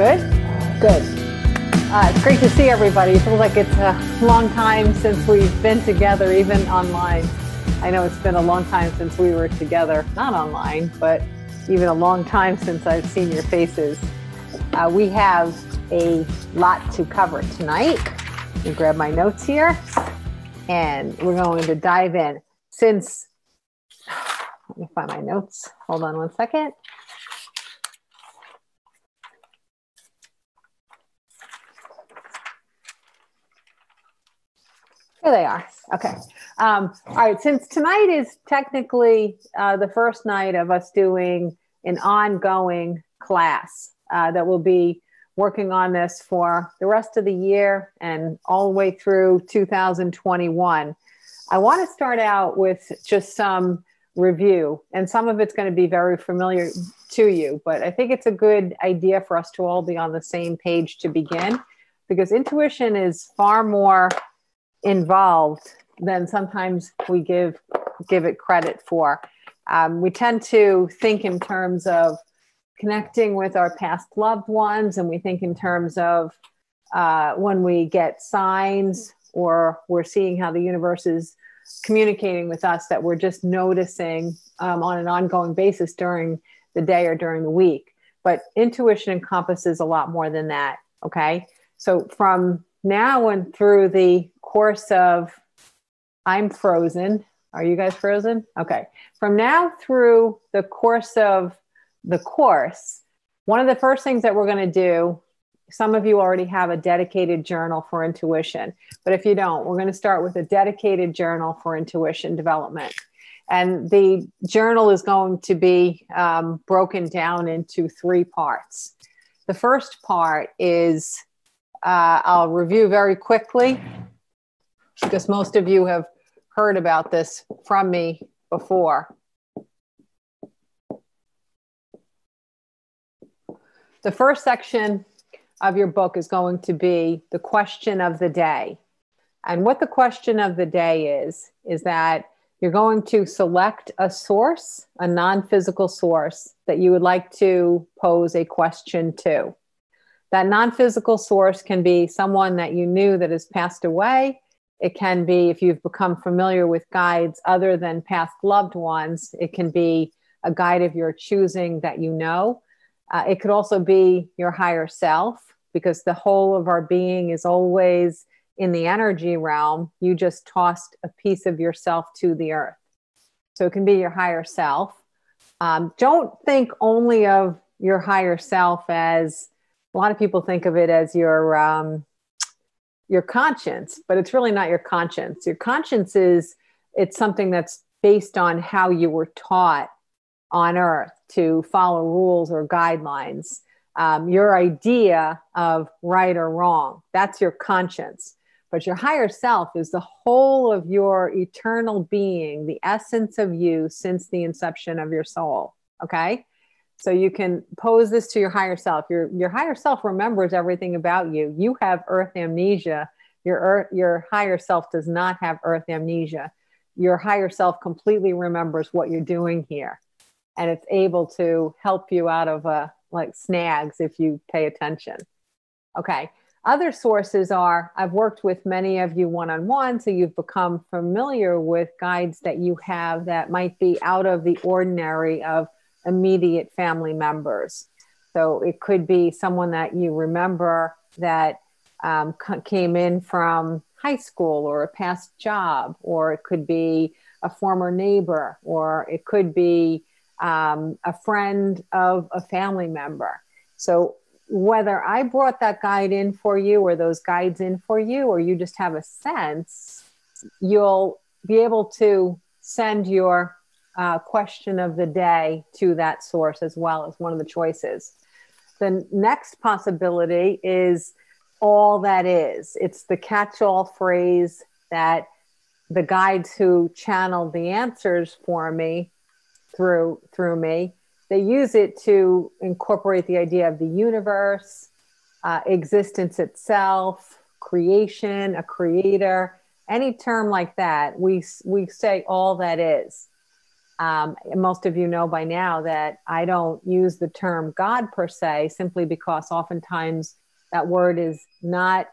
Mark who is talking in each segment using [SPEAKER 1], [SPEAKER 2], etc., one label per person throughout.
[SPEAKER 1] Good? Good. It's great to see everybody. It feels like it's a long time since we've been together, even online. I know it's been a long time since we were together, not online, but even a long time since I've seen your faces. We have a lot to cover tonight. Let me grab my notes here, and we're going to dive in. Let me find my notes. Hold on one second. Here they are. Okay. All right. Since tonight is technically the first night of us doing an ongoing class that will be working on this for the rest of the year and all the way through 2021, I want to start out with just some review. And some of it's going to be very familiar to you, but I think it's a good idea for us to all be on the same page to begin, because intuition is far more involved than sometimes we give it credit for. We tend to think in terms of connecting with our past loved ones, and we think in terms of when we get signs or we're seeing how the universe is communicating with us, that we're just noticing on an ongoing basis during the day or during the week. But intuition encompasses a lot more than that. Okay. So from now and through the course of, I'm frozen. Are you guys frozen? Okay. From now through the course of the course, one of the first things that we're going to do, some of you already have a dedicated journal for intuition, but if you don't, we're going to start with a dedicated journal for intuition development. And the journal is going to be broken down into 3 parts. The first part is, I'll review very quickly, because most of you have heard about this from me before. The first section of your book is going to be the question of the day. And what the question of the day is that you're going to select a source, a non-physical source that you would like to pose a question to. That non-physical source can be someone that you knew that has passed away. It can be, if you've become familiar with guides other than past loved ones, it can be a guide of your choosing that you know. It could also be your higher self, because the whole of our being is always in the energy realm. You just tossed a piece of yourself to the earth. So it can be your higher self. Don't think only of your higher self as, a lot of people think of it as your conscience, but it's really not your conscience. Your conscience it's something that's based on how you were taught on earth to follow rules or guidelines. Your idea of right or wrong, that's your conscience. But your higher self is the whole of your eternal being, the essence of you since the inception of your soul. Okay? So you can pose this to your higher self. Your higher self remembers everything about you. You have earth amnesia. Your higher self does not have earth amnesia. Your higher self completely remembers what you're doing here. And it's able to help you out of like snags if you pay attention. Okay. Other sources are, I've worked with many of you one-on-one, so you've become familiar with guides that you have that might be out of the ordinary of immediate family members. So it could be someone that you remember that came in from high school or a past job, or it could be a former neighbor, or it could be a friend of a family member. So whether I brought that guide in for you or those guides in for you, or you just have a sense, you'll be able to send your question of the day to that source as well as one of the choices. The next possibility is all that is. It's the catch-all phrase that the guides who channel the answers for me through me, they use it to incorporate the idea of the universe, existence itself, creation, a creator, any term like that. We say all that is. Most of you know by now that I don't use the term God per se, simply because oftentimes that word is not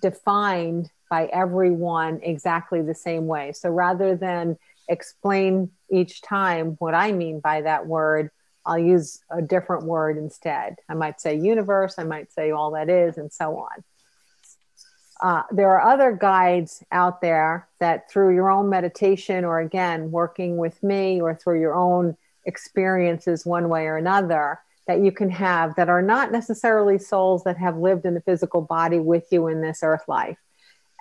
[SPEAKER 1] defined by everyone exactly the same way. So rather than explain each time what I mean by that word, I'll use a different word instead. I might say universe, I might say all that is, and so on. There are other guides out there that through your own meditation, or again, working with me, or through your own experiences one way or another, that you can have that are not necessarily souls that have lived in the physical body with you in this earth life.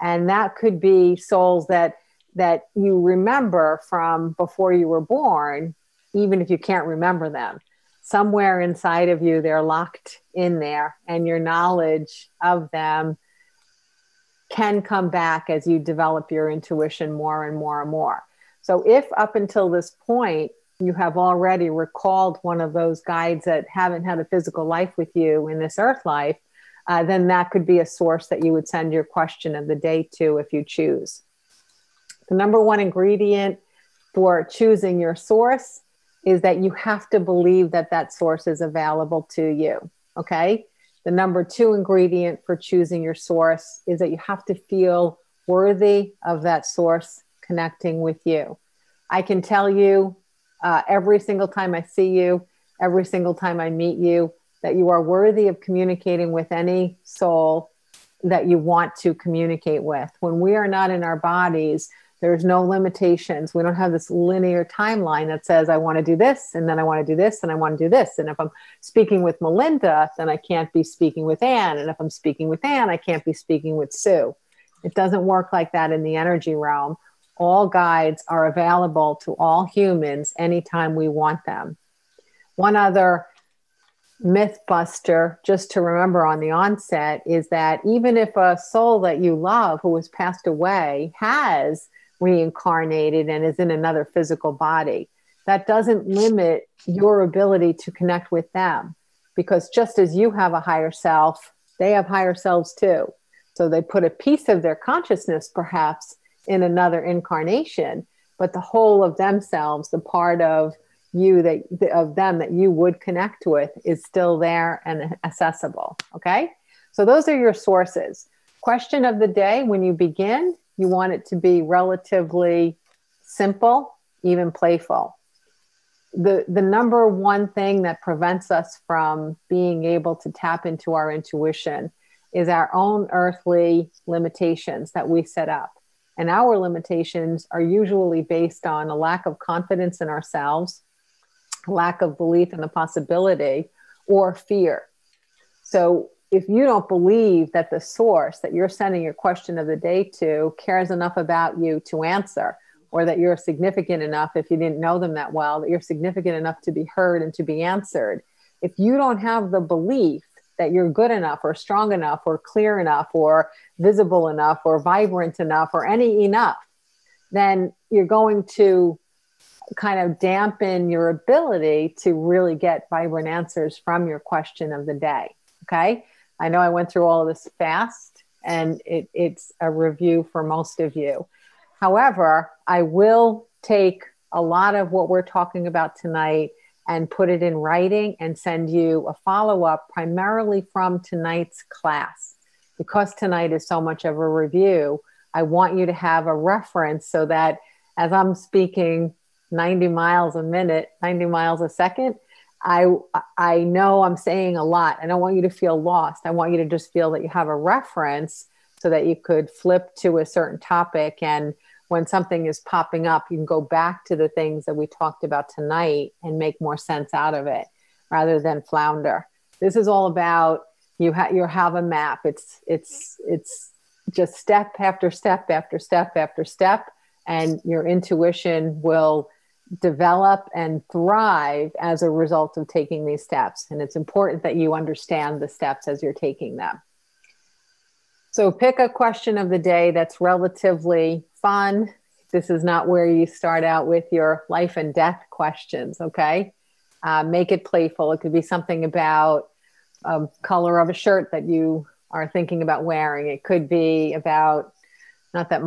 [SPEAKER 1] And that could be souls that you remember from before you were born, even if you can't remember them. Somewhere inside of you, they're locked in there, and your knowledge of them can come back as you develop your intuition more and more and more. So if up until this point, you have already recalled one of those guides that haven't had a physical life with you in this earth life, then that could be a source that you would send your question of the day to if you choose. The number one ingredient for choosing your source is that you have to believe that that source is available to you, okay? The number two ingredient for choosing your source is that you have to feel worthy of that source connecting with you. I can tell you every single time I see you, every single time I meet you, that you are worthy of communicating with any soul that you want to communicate with. When we are not in our bodies, there's no limitations. We don't have this linear timeline that says, I want to do this, and then I want to do this, and I want to do this. And if I'm speaking with Melinda, then I can't be speaking with Anne. And if I'm speaking with Anne, I can't be speaking with Sue. It doesn't work like that in the energy realm. All guides are available to all humans anytime we want them. One other myth buster, just to remember on the onset, is that even if a soul that you love who has passed away has reincarnated and is in another physical body, that doesn't limit your ability to connect with them, because just as you have a higher self, they have higher selves too. So they put a piece of their consciousness perhaps in another incarnation, but the whole of themselves, the part of you of them that you would connect with, is still there and accessible. Okay. So those are your sources. Question of the day: when you begin, you want it to be relatively simple, even playful. The number one thing that prevents us from being able to tap into our intuition is our own earthly limitations that we set up. And our limitations are usually based on a lack of confidence in ourselves, lack of belief in the possibility, or fear. So if you don't believe that the source that you're sending your question of the day to cares enough about you to answer, or that you're significant enough, if you didn't know them that well, that you're significant enough to be heard and to be answered, if you don't have the belief that you're good enough or strong enough or clear enough or visible enough or vibrant enough or any enough, then you're going to kind of dampen your ability to really get vibrant answers from your question of the day. Okay. I know I went through all of this fast, and it's a review for most of you. However, I will take a lot of what we're talking about tonight and put it in writing and send you a follow-up primarily from tonight's class. Because tonight is so much of a review, I want you to have a reference so that as I'm speaking 90 miles a minute, 90 miles a second, I know I'm saying a lot. I don't want you to feel lost. I want you to just feel that you have a reference so that you could flip to a certain topic. And when something is popping up, you can go back to the things that we talked about tonight and make more sense out of it rather than flounder. This is all about you have a map. It's just step after step after step after step, and your intuition will develop and thrive as a result of taking these steps. And it's important that you understand the steps as you're taking them. So pick a question of the day that's relatively fun. This is not where you start out with your life and death questions, okay? Make it playful. It could be something about color of a shirt that you are thinking about wearing. It could be about Not that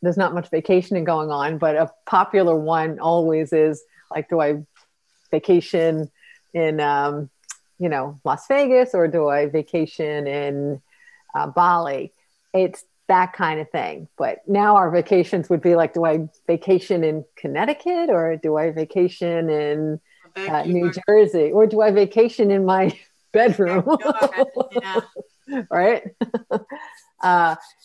[SPEAKER 1] there's not much vacationing going on, but a popular one always is like, do I vacation in, Las Vegas, or do I vacation in Bali? It's that kind of thing. But now our vacations would be like, do I vacation in Connecticut, or do I vacation in New Jersey, or do I vacation in my bedroom?
[SPEAKER 2] Yeah.
[SPEAKER 1] Right?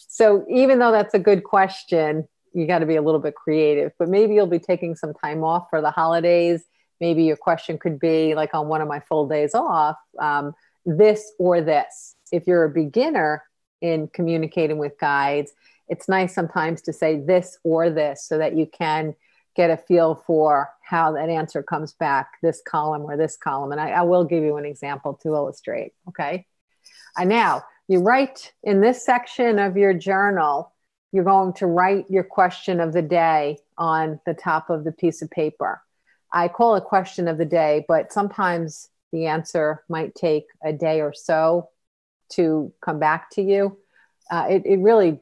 [SPEAKER 1] So even though that's a good question, you got to be a little bit creative, but maybe you'll be taking some time off for the holidays. Maybe your question could be like, on one of my full days off, this or this. If you're a beginner in communicating with guides, it's nice sometimes to say this or this, so that you can get a feel for how that answer comes back, this column or this column. And I will give you an example to illustrate. Okay. And now you write in this section of your journal, you're going to write your question of the day on the top of the piece of paper. I call it question of the day, but sometimes the answer might take a day or so to come back to you. It really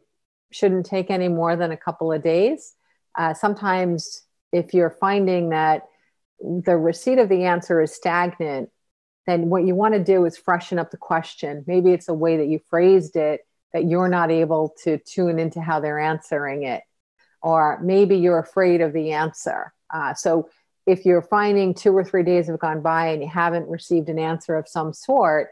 [SPEAKER 1] shouldn't take any more than a couple of days. Sometimes if you're finding that the receipt of the answer is stagnant, then what you want to do is freshen up the question. Maybe it's a way that you phrased it that you're not able to tune into how they're answering it. Or maybe you're afraid of the answer. So if you're finding 2 or 3 days have gone by and you haven't received an answer of some sort,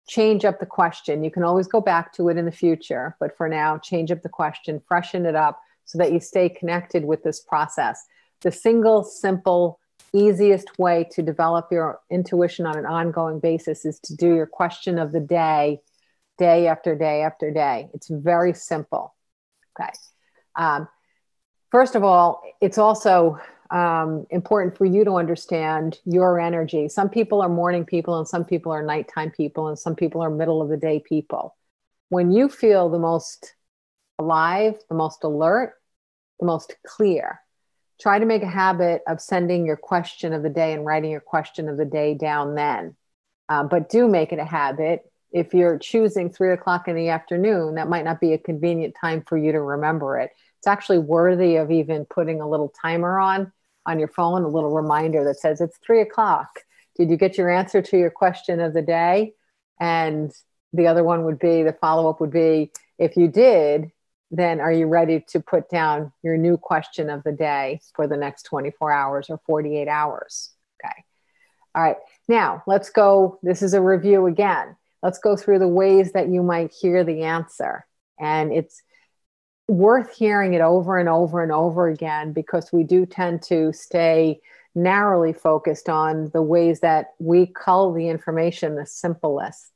[SPEAKER 1] change up the question. You can always go back to it in the future, but for now, change up the question, freshen it up so that you stay connected with this process. The single, simple, easiest way to develop your intuition on an ongoing basis is to do your question of the day, day after day after day. It's very simple. Okay. First of all, it's also important for you to understand your energy. Some people are morning people, and some people are nighttime people, and some people are middle of the day people. When you feel the most alive, the most alert, the most clear, try to make a habit of sending your question of the day and writing your question of the day down then. But do make it a habit. If you're choosing 3 o'clock in the afternoon, that might not be a convenient time for you to remember it. It's actually worthy of even putting a little timer on your phone, a little reminder that says it's 3 o'clock. Did you get your answer to your question of the day? And the other one would be, the follow-up would be, if you did, then are you ready to put down your new question of the day for the next 24 hours or 48 hours? Okay. All right. Now let's go. This is a review again. Let's go through the ways that you might hear the answer. And it's worth hearing it over and over and over again, because we do tend to stay narrowly focused on the ways that we cull the information the simplest.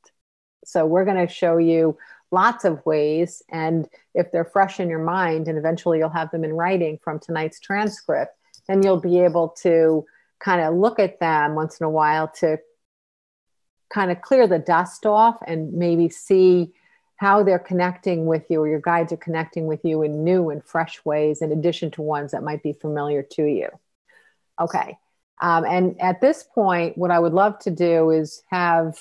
[SPEAKER 1] So we're going to show you lots of ways, and if they're fresh in your mind, and eventually you'll have them in writing from tonight's transcript, then you'll be able to kind of look at them once in a while to kind of clear the dust off and maybe see how they're connecting with you, or your guides are connecting with you in new and fresh ways, in addition to ones that might be familiar to you. Okay. And at this point, what I would love to do is have,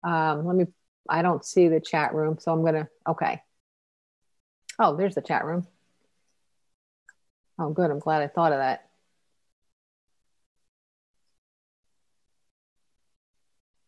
[SPEAKER 1] I don't see the chat room, so I'm going to, okay. Oh, there's the chat room. Oh, good. I'm glad I thought of that.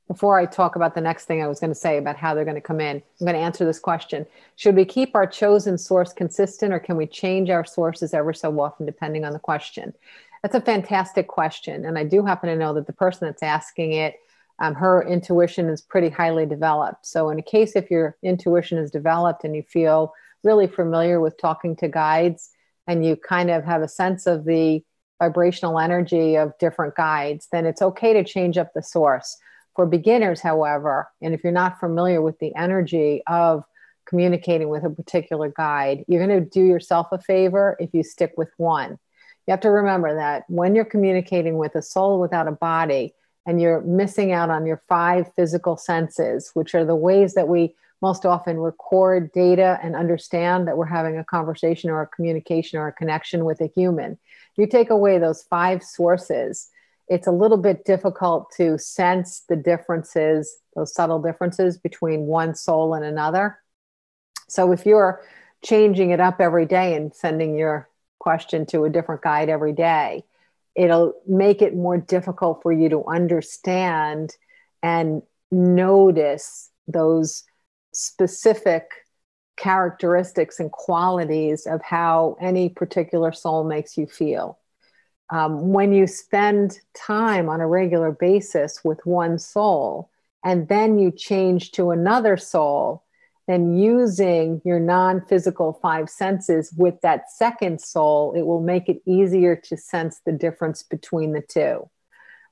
[SPEAKER 1] Before I talk about the next thing I was going to say about how they're going to come in, I'm going to answer this question. Should we keep our chosen source consistent, or can we change our sources ever so often depending on the question? That's a fantastic question. And I do happen to know that the person that's asking it, her intuition is pretty highly developed. So in a case, if your intuition is developed and you feel really familiar with talking to guides, and you kind of have a sense of the vibrational energy of different guides, then it's okay to change up the source. For beginners, however, and if you're not familiar with the energy of communicating with a particular guide, you're going to do yourself a favor if you stick with one. You have to remember that when you're communicating with a soul without a body, and you're missing out on your 5 physical senses, which are the ways that we most often record data and understand that we're having a conversation or a communication or a connection with a human. If you take away those 5 sources, it's a little bit difficult to sense the differences, those subtle differences between one soul and another. So if you're changing it up every day and sending your question to a different guide every day, it'll make it more difficult for you to understand and notice those specific characteristics and qualities of how any particular soul makes you feel. When you spend time on a regular basis with one soul and then you change to another soul, then using your non-physical five senses with that second soul, it will make it easier to sense the difference between the two.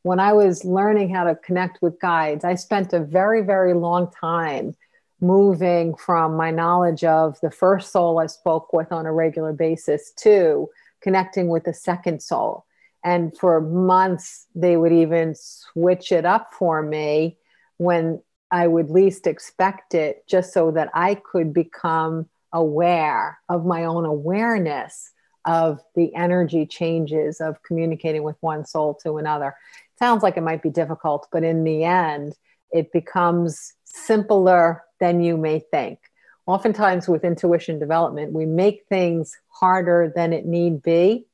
[SPEAKER 1] When I was learning how to connect with guides, I spent a very, very long time moving from my knowledge of the first soul I spoke with on a regular basis to connecting with the second soul. And for months, they would even switch it up for me when I would least expect it, just so that I could become aware of my own awareness of the energy changes of communicating with one soul to another. It sounds like it might be difficult, but in the end, it becomes simpler than you may think. Oftentimes with intuition development, we make things harder than it need be.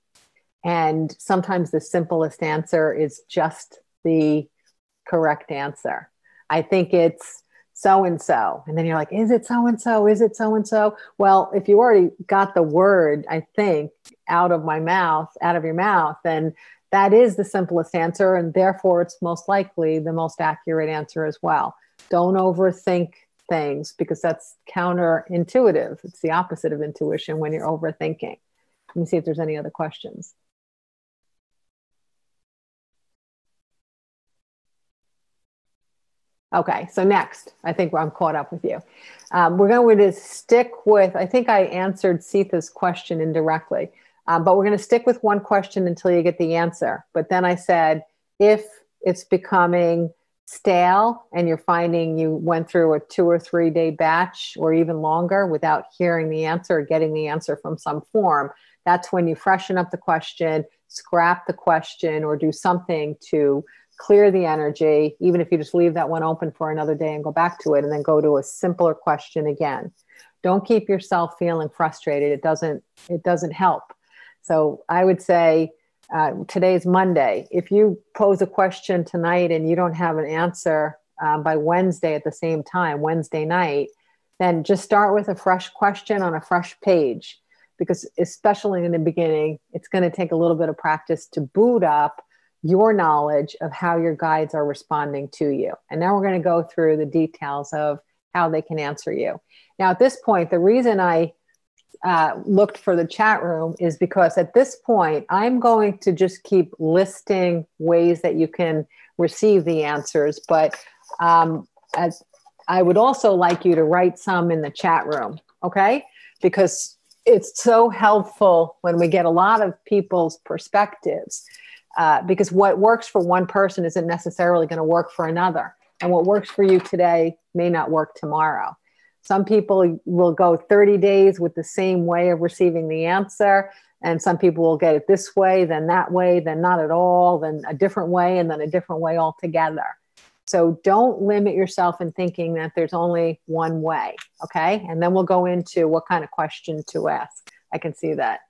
[SPEAKER 1] And sometimes the simplest answer is just the correct answer. I think it's so-and-so. And then you're like, is it so-and-so? Is it so-and-so? Well, if you already got the word, I think, out of your mouth, then that is the simplest answer. And therefore, it's most likely the most accurate answer as well. Don't overthink things, because that's counterintuitive. It's the opposite of intuition when you're overthinking. Let me see if there's any other questions. Okay, so next, I think I'm caught up with you. We're going to stick with, I think I answered Sita's question indirectly, but we're going to stick with one question until you get the answer. But then I said, if it's becoming stale and you're finding you went through a 2 or 3 day batch or even longer without hearing the answer or getting the answer from some form, that's when you freshen up the question, scrap the question, or do something to clear the energy, even if you just leave that one open for another day and go back to it and then go to a simpler question again. Don't keep yourself feeling frustrated. It doesn't help. So I would say, today's Monday. If you pose a question tonight and you don't have an answer by Wednesday at the same time, Wednesday night, then just start with a fresh question on a fresh page, because especially in the beginning, it's going to take a little bit of practice to boot up your knowledge of how your guides are responding to you. And now we're going to go through the details of how they can answer you. Now, at this point, the reason I looked for the chat room is because at this point, I'm going to just keep listing ways that you can receive the answers. But as I would also like you to write some in the chat room, okay? Because it's so helpful when we get a lot of people's perspectives. Because what works for one person isn't necessarily going to work for another. And what works for you today may not work tomorrow. Some people will go 30 days with the same way of receiving the answer. And some people will get it this way, then that way, then not at all, then a different way, and then a different way altogether. So don't limit yourself in thinking that there's only one way, okay? And then we'll go into what kind of question to ask. I can see that.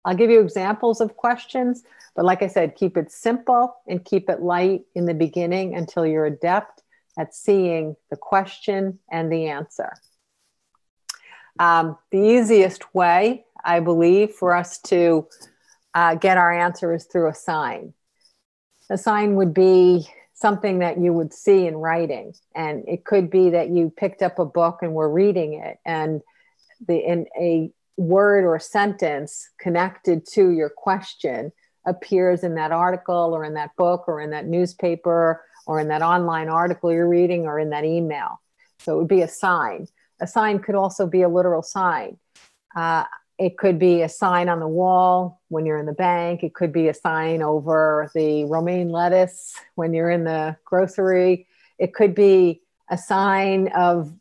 [SPEAKER 1] I'll give you examples of questions, but like I said, keep it simple and keep it light in the beginning until you're adept at seeing the question and the answer. The easiest way, I believe, for us to get our answer is through a sign. A sign would be something that you would see in writing. And it could be that you picked up a book and were reading it, and in a word or sentence connected to your question appears in that article or in that book or in that newspaper or in that online article you're reading or in that email. So it would be a sign. A sign could also be a literal sign. It could be a sign on the wall when you're in the bank. It could be a sign over the romaine lettuce when you're in the grocery. It could be a sign of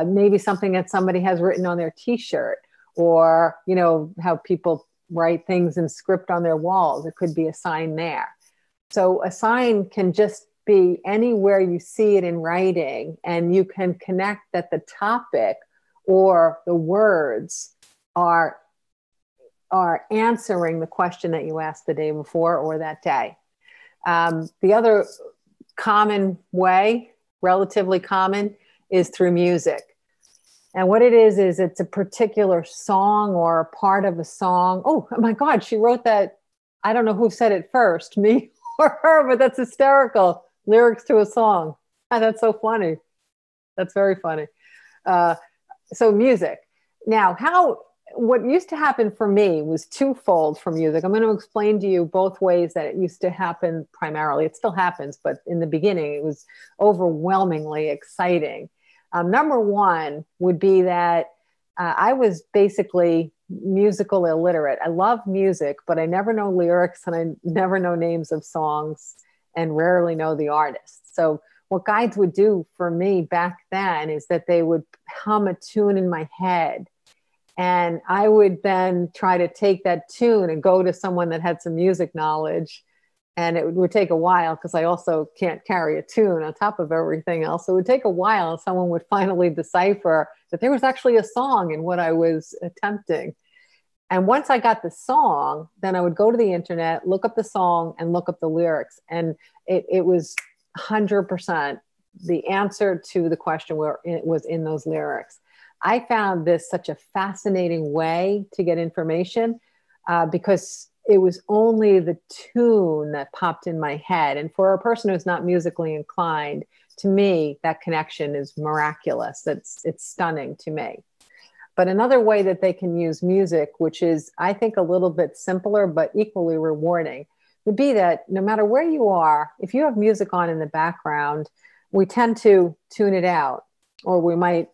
[SPEAKER 1] maybe something that somebody has written on their t-shirt, or, you know, how people write things in script on their walls. It could be a sign there. So a sign can just be anywhere you see it in writing, and you can connect that the topic or the words are answering the question that you asked the day before or that day. The other common way, relatively common, is through music. And what it is it's a particular song or a part of a song. Oh my God, she wrote that. I don't know who said it first, me or her, but that's hysterical. Lyrics to a song. Oh, that's so funny. That's very funny. So music. Now, what used to happen for me was twofold for music. I'm going to explain to you both ways that it used to happen primarily. It still happens, but in the beginning, it was overwhelmingly exciting. Number one would be that I was basically musical illiterate. I love music, but I never know lyrics and I never know names of songs and rarely know the artists. So what guides would do for me back then is that they would hum a tune in my head. And I would then try to take that tune and go to someone that had some music knowledge. And it would take a while because I also can't carry a tune on top of everything else. So it would take a while and someone would finally decipher that there was actually a song in what I was attempting. And once I got the song, then I would go to the internet, look up the song and look up the lyrics. And it was 100% the answer to the question where it was in those lyrics. I found this such a fascinating way to get information because it was only the tune that popped in my head. And for a person who's not musically inclined, to me, that connection is miraculous. It's stunning to me. But another way that they can use music, which is, I think, a little bit simpler, but equally rewarding, would be that no matter where you are, if you have music on in the background, we tend to tune it out, or we might,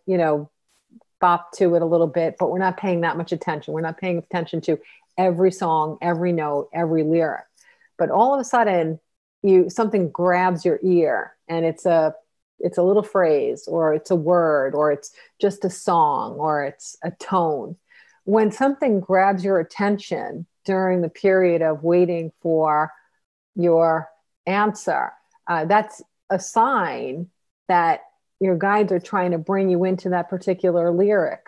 [SPEAKER 1] bop to it a little bit, but we're not paying that much attention. We're not paying attention to every song, every note, every lyric. But all of a sudden, something grabs your ear, and it's a little phrase, or it's a word, or it's just a song, or it's a tone. When something grabs your attention during the period of waiting for your answer, that's a sign that your guides are trying to bring you into that particular lyric.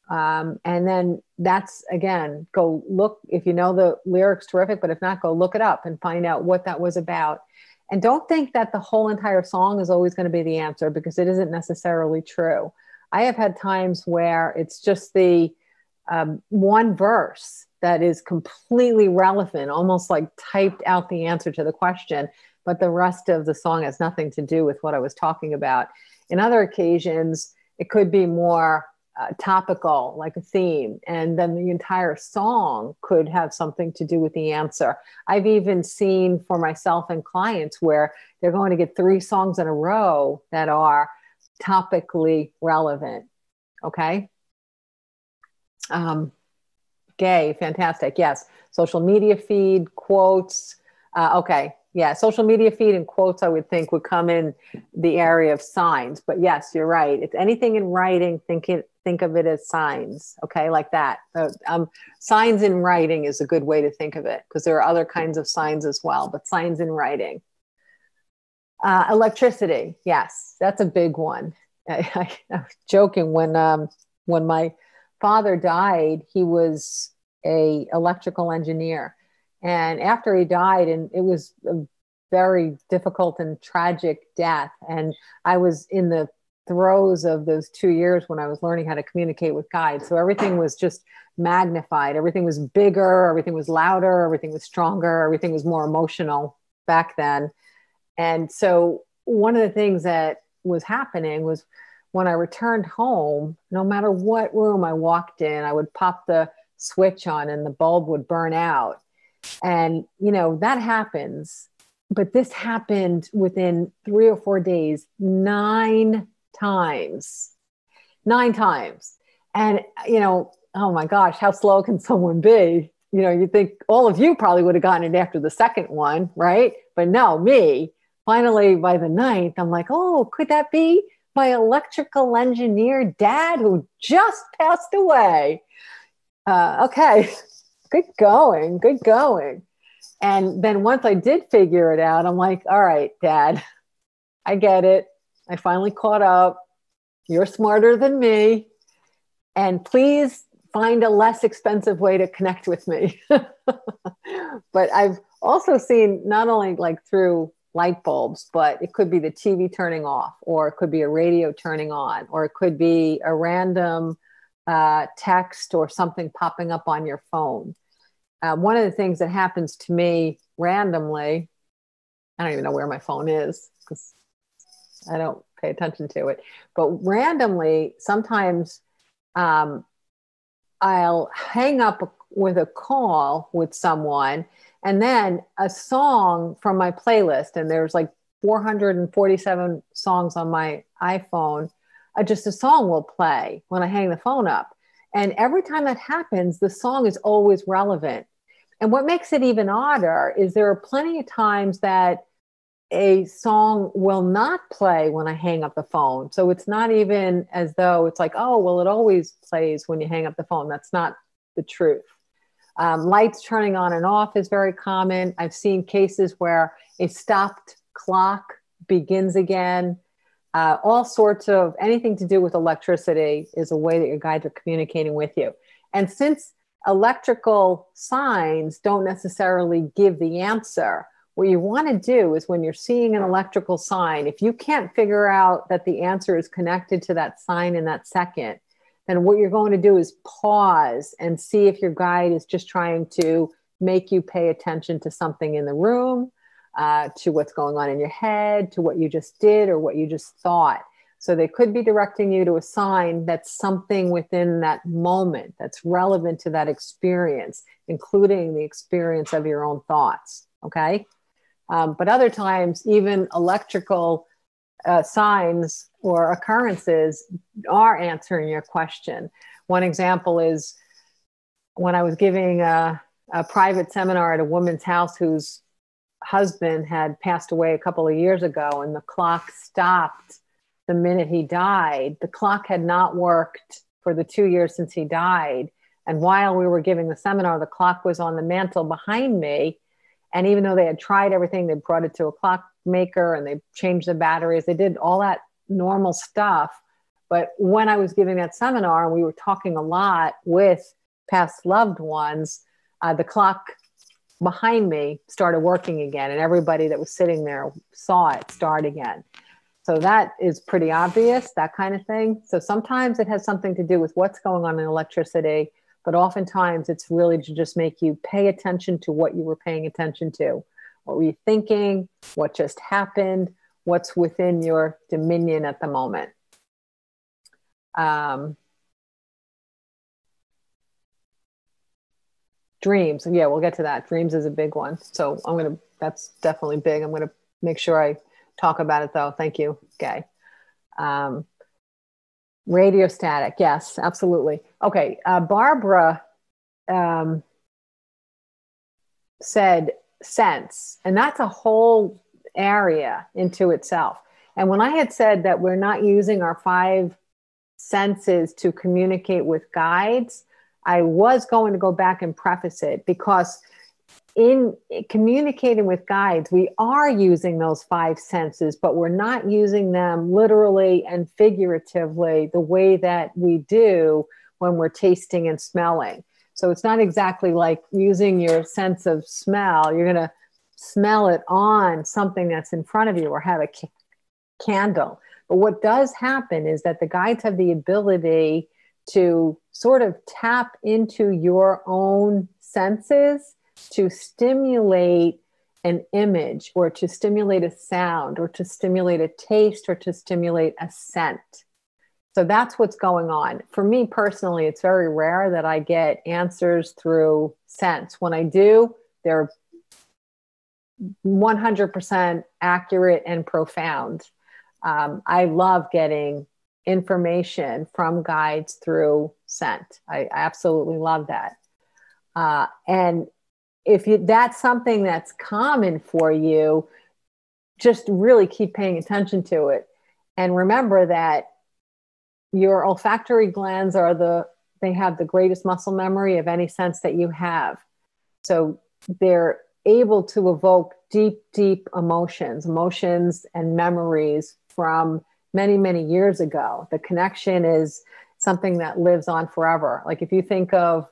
[SPEAKER 1] And then that's, again, go look. If you know the lyrics, terrific. But if not, go look it up and find out what that was about. And don't think that the whole entire song is always going to be the answer, because it isn't necessarily true. I have had times where it's just the one verse that is completely relevant, almost like typed out the answer to the question, but the rest of the song has nothing to do with what I was talking about. In other occasions, it could be more topical, like a theme, and then the entire song could have something to do with the answer. I've even seen for myself and clients where they're going to get 3 songs in a row that are topically relevant. Okay. Gay, fantastic. Yes. Social media feed, quotes. Okay. Yeah. Social media feed and quotes, I would think, would come in the area of signs. But yes, you're right. It's anything in writing, think of it as signs. Okay. Like that. Signs in writing is a good way to think of it, because there are other kinds of signs as well, but signs in writing. Electricity. Yes. That's a big one. I was joking when my father died, he was an electrical engineer. And after he died, and it was a very difficult and tragic death. And I was in the throes of those 2 years when I was learning how to communicate with guides. So everything was just magnified. Everything was bigger. Everything was louder. Everything was stronger. Everything was more emotional back then. And so one of the things that was happening was when I returned home, no matter what room I walked in, I would pop the switch on and the bulb would burn out. And, that happens. But this happened within 3 or 4 days, 9 times. 9 times. And, oh my gosh, how slow can someone be? You think all of you probably would have gotten it after the second one, right? But no, me. Finally, by the 9th, I'm like, oh, could that be my electrical engineer dad who just passed away? Okay. Good going. And then once I did figure it out, I'm like, all right, Dad, I get it. I finally caught up. You're smarter than me. And please find a less expensive way to connect with me. But I've also seen not only like through light bulbs, but it could be the TV turning off, or it could be a radio turning on, or it could be a random text or something popping up on your phone. One of the things that happens to me randomly, I don't even know where my phone is because I don't pay attention to it, but randomly, sometimes I'll hang up with a call with someone, and then a song from my playlist, and there's like 447 songs on my iPhone, just a song will play when I hang the phone up. And every time that happens, the song is always relevant. And what makes it even odder is there are plenty of times that a song will not play when I hang up the phone. So it's not even as though it's like, oh, well, it always plays when you hang up the phone. That's not the truth. Lights turning on and off is very common. I've seen cases where a stopped clock begins again. All sorts of anything to do with electricity is a way that your guides are communicating with you. And since electrical signs don't necessarily give the answer, what you want to do is when you're seeing an electrical sign, if you can't figure out that the answer is connected to that sign in that second, then what you're going to do is pause and see if your guide is just trying to make you pay attention to something in the room, to what's going on in your head, to what you just did or what you just thought. So they could be directing you to a sign that's something within that moment that's relevant to that experience, including the experience of your own thoughts. Okay. But other times, even electrical signs or occurrences are answering your question. One example is when I was giving a private seminar at a woman's house whose husband had passed away a couple of years ago, and the clock stopped the minute he died. The clock had not worked for the 2 years since he died. And while we were giving the seminar, the clock was on the mantle behind me. And even though they had tried everything, they brought it to a clockmaker and they changed the batteries, they did all that normal stuff. But when I was giving that seminar and we were talking a lot with past loved ones, the clock behind me started working again, and everybody that was sitting there saw it start again. So that is pretty obvious, that kind of thing. So sometimes it has something to do with what's going on in electricity, but oftentimes it's really to just make you pay attention to what you were paying attention to. What were you thinking? What just happened? What's within your dominion at the moment? Dreams. Yeah, we'll get to that. Dreams is a big one. So that's definitely big. I'm going to make sure I talk about it though. Thank you, Gay. Radio static. Yes, absolutely. Okay. Barbara said sense, and that's a whole area into itself. And when I had said that we're not using our 5 senses to communicate with guides, I was going to go back and preface it, because in communicating with guides, we are using those 5 senses, but we're not using them literally and figuratively the way that we do when we're tasting and smelling. So it's not exactly like using your sense of smell. You're going to smell it on something that's in front of you or have a candle. But what does happen is that the guides have the ability to sort of tap into your own senses to stimulate an image, or to stimulate a sound, or to stimulate a taste, or to stimulate a scent. So that's what's going on. For me personally, it's very rare that I get answers through sense. When I do, they're 100% accurate and profound. I love getting information from guides through scent. I absolutely love that. And if that's something that's common for you, just really keep paying attention to it. And remember that your olfactory glands they have the greatest muscle memory of any sense that you have. So they're able to evoke deep, deep emotions and memories from many, many years ago. The connection is something that lives on forever. Like if you think of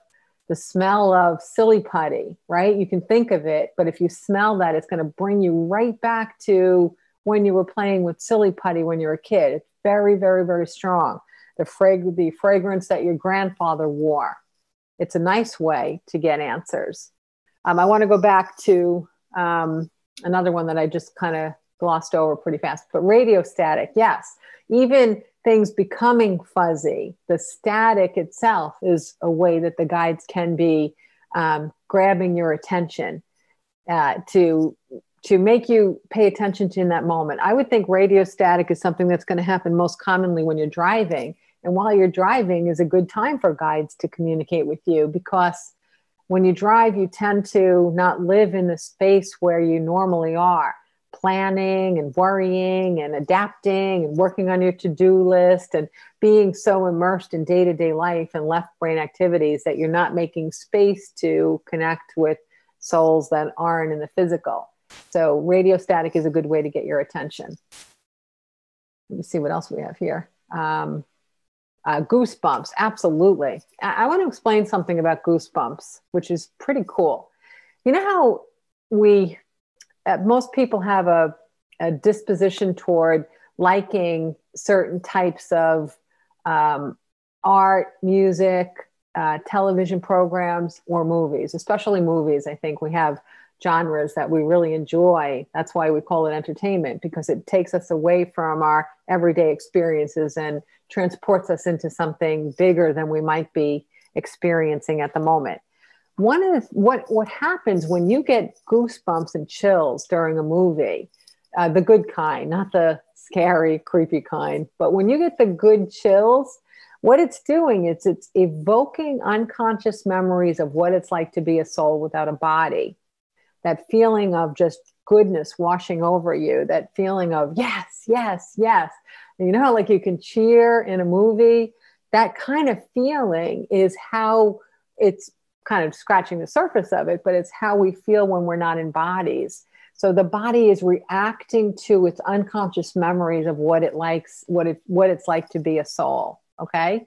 [SPEAKER 1] the smell of silly putty, right? You can think of it, but if you smell that, it's going to bring you right back to when you were playing with silly putty when you were a kid. It's very, very, very strong. The fragrance that your grandfather wore. It's a nice way to get answers. I want to go back to another one that I just kind of glossed over pretty fast, but radio static, yes. Even things becoming fuzzy, the static itself is a way that the guides can be grabbing your attention to make you pay attention to in that moment. I would think radio static is something that's going to happen most commonly when you're driving. And while you're driving is a good time for guides to communicate with you, because when you drive, you tend to not live in the space where you normally are, planning and worrying and adapting and working on your to-do list and being so immersed in day-to-day life and left brain activities that you're not making space to connect with souls that aren't in the physical. So radio static is a good way to get your attention. Let me see what else we have here. Goosebumps, absolutely. I want to explain something about goosebumps, which is pretty cool. You know how most people have a disposition toward liking certain types of art, music, television programs, or movies, especially movies. I think we have genres that we really enjoy. That's why we call it entertainment, because it takes us away from our everyday experiences and transports us into something bigger than we might be experiencing at the moment. What happens when you get goosebumps and chills during a movie, the good kind, not the scary, creepy kind, but when you get the good chills, what it's doing is it's evoking unconscious memories of what it's like to be a soul without a body. That feeling of just goodness washing over you, that feeling of yes, yes, yes. And you know how like you can cheer in a movie? That kind of feeling is how it's kind of scratching the surface of it, but it's how we feel when we're not in bodies. So the body is reacting to its unconscious memories of what it likes, what it's like to be a soul. Okay.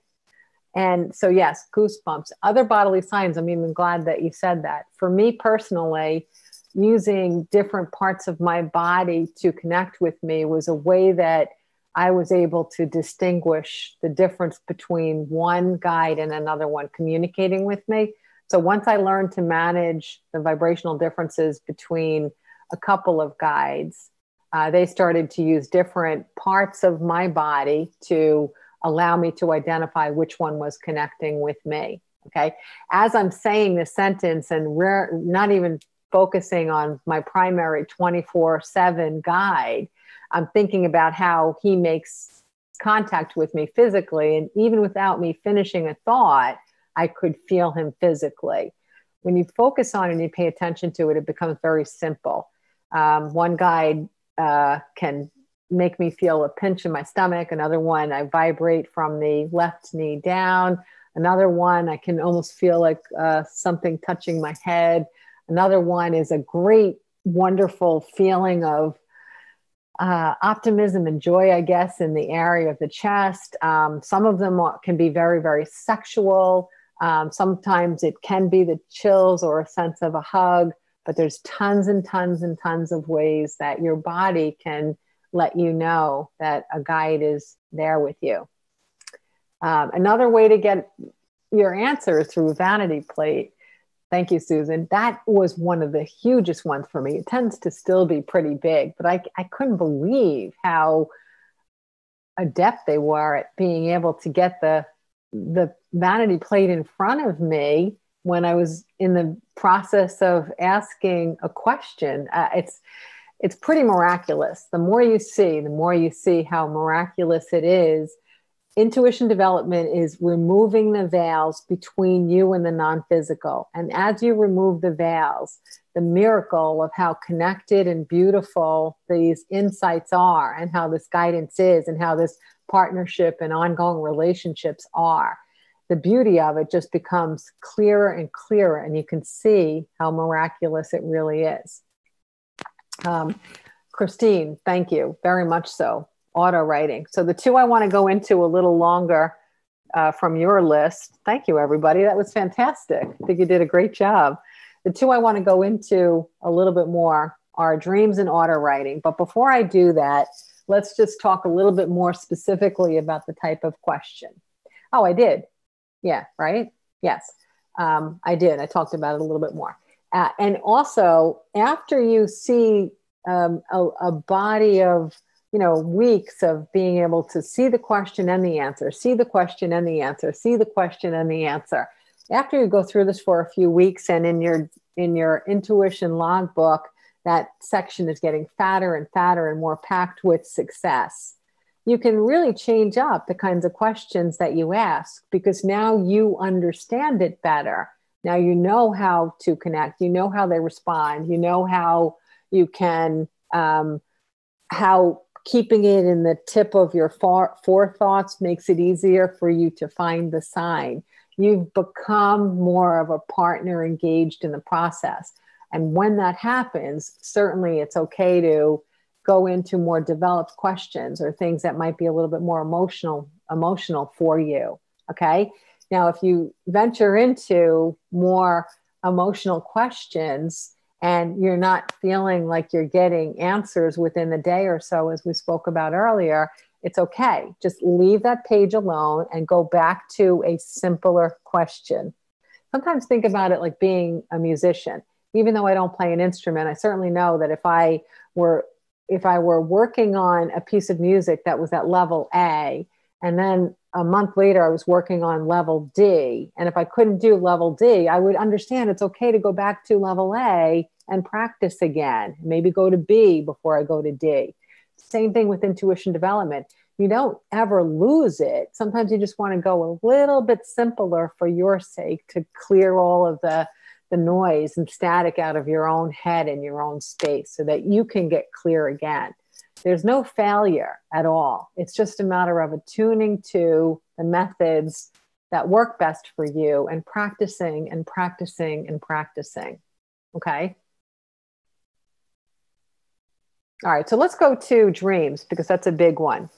[SPEAKER 1] And so, yes, goosebumps, other bodily signs. I'm even glad that you said that. For me personally, using different parts of my body to connect with me was a way that I was able to distinguish the difference between one guide and another one communicating with me. So once I learned to manage the vibrational differences between a couple of guides, they started to use different parts of my body to allow me to identify which one was connecting with me. Okay. As I'm saying this sentence and not even focusing on my primary 24/7 guide, I'm thinking about how he makes contact with me physically. And even without me finishing a thought, I could feel him physically. When you focus on it and you pay attention to it, it becomes very simple. One guide can make me feel a pinch in my stomach. Another one, I vibrate from the left knee down. Another one, I can almost feel like something touching my head. Another one is a great, wonderful feeling of optimism and joy, I guess, in the area of the chest. Some of them can be very, very sexual. Sometimes it can be the chills or a sense of a hug, but there's tons and tons and tons of ways that your body can let you know that a guide is there with you. Another way to get your answer is through vanity plate. Thank you, Susan. That was one of the hugest ones for me. It tends to still be pretty big, but I couldn't believe how adept they were at being able to get the vanity plate in front of me when I was in the process of asking a question. It's pretty miraculous. The more you see how miraculous it is. Intuition development is removing the veils between you and the non-physical. And as you remove the veils, the miracle of how connected and beautiful these insights are and how this guidance is and how this partnership and ongoing relationships are, the beauty of it just becomes clearer and clearer, and you can see how miraculous it really is. Christine, thank you very much so. Auto writing. So the two I want to go into a little longer from your list. Thank you, everybody. That was fantastic. I think you did a great job. The two I want to go into a little bit more are dreams and order writing. But before I do that, let's just talk a little bit more specifically about the type of question. Oh, I did. Yeah, right? Yes, I did. I talked about it a little bit more. And also, after you see a body of weeks of being able to see the question and the answer, see the question and the answer, see the question and the answer. After you go through this for a few weeks, and in your intuition logbook, that section is getting fatter and fatter and more packed with success, you can really change up the kinds of questions that you ask, because now you understand it better. Now you know how to connect, you know how they respond, you know how you can, how keeping it in the tip of your forethoughts makes it easier for you to find the sign. You've become more of a partner engaged in the process. And when that happens, certainly it's okay to go into more developed questions or things that might be a little bit more emotional for you. Okay. Now, if you venture into more emotional questions and you're not feeling like you're getting answers within the day or so, as we spoke about earlier, it's okay. Just leave that page alone and go back to a simpler question. Sometimes think about it like being a musician. Even though I don't play an instrument, I certainly know that if I were working on a piece of music that was at level A, and then a month later I was working on level D, and if I couldn't do level D, I would understand it's okay to go back to level A and practice again, maybe go to B before I go to D. Same thing with intuition development. You don't ever lose it. Sometimes you just want to go a little bit simpler for your sake, to clear all of the noise and static out of your own head and your own space, so that you can get clear again. There's no failure at all. It's just a matter of attuning to the methods that work best for you and practicing and practicing and practicing. Okay. All right. So let's go to dreams, because that's a big one.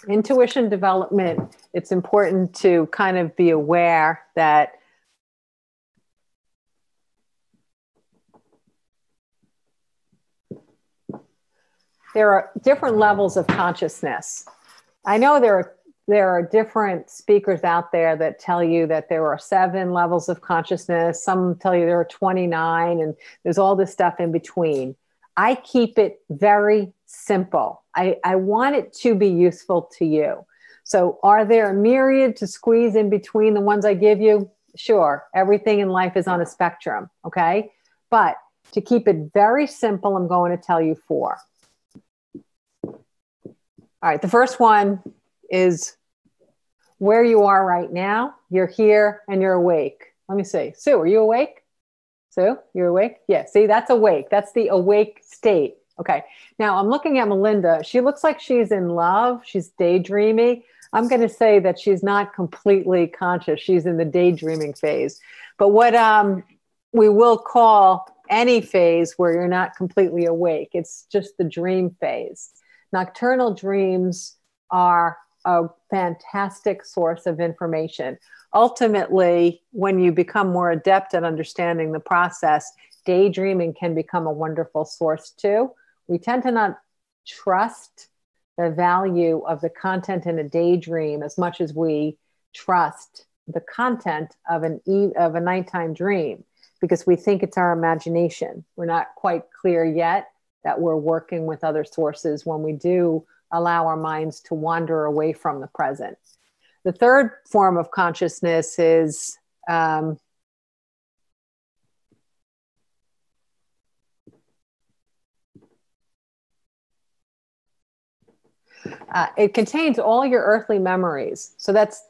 [SPEAKER 1] Intuition development, it's important to kind of be aware that there are different levels of consciousness. I know there are different speakers out there that tell you that there are 7 levels of consciousness. Some tell you there are 29, and there's all this stuff in between. I keep it very simple. I want it to be useful to you. So are there a myriad to squeeze in between the ones I give you? Sure. Everything in life is on a spectrum. Okay. But to keep it very simple, I'm going to tell you 4. All right, the first one is where you are right now. You're here and you're awake. Let me see. Sue, are you awake? Sue, you're awake? Yeah, see, that's awake. That's the awake state. Okay, now I'm looking at Melinda. She looks like she's in love. She's daydreamy. I'm going to say that she's not completely conscious. She's in the daydreaming phase. But what we will call any phase where you're not completely awake, it's just the dream phase. Nocturnal dreams are a fantastic source of information. Ultimately, when you become more adept at understanding the process, daydreaming can become a wonderful source too. We tend to not trust the value of the content in a daydream as much as we trust the content of a nighttime dream, because we think it's our imagination. We're not quite clear yet that we're working with other sources when we do allow our minds to wander away from the present. The third form of consciousness is it contains all your earthly memories. So that's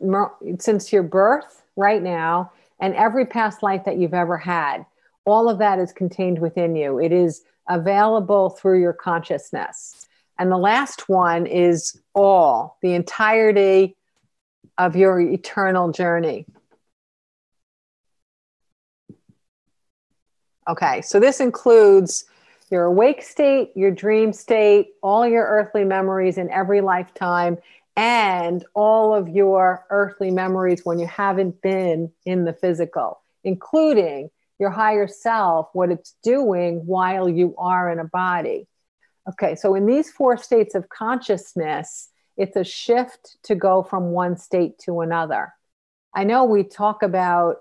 [SPEAKER 1] since your birth right now and every past life that you've ever had. All of that is contained within you. It is available through your consciousness. And the last one is the entirety of your eternal journey. Okay, so this includes your awake state, your dream state, all your earthly memories in every lifetime, and all of your earthly memories when you haven't been in the physical, including your higher self, what it's doing while you are in a body. Okay, so in these 4 states of consciousness, it's a shift to go from one state to another. I know we talk about,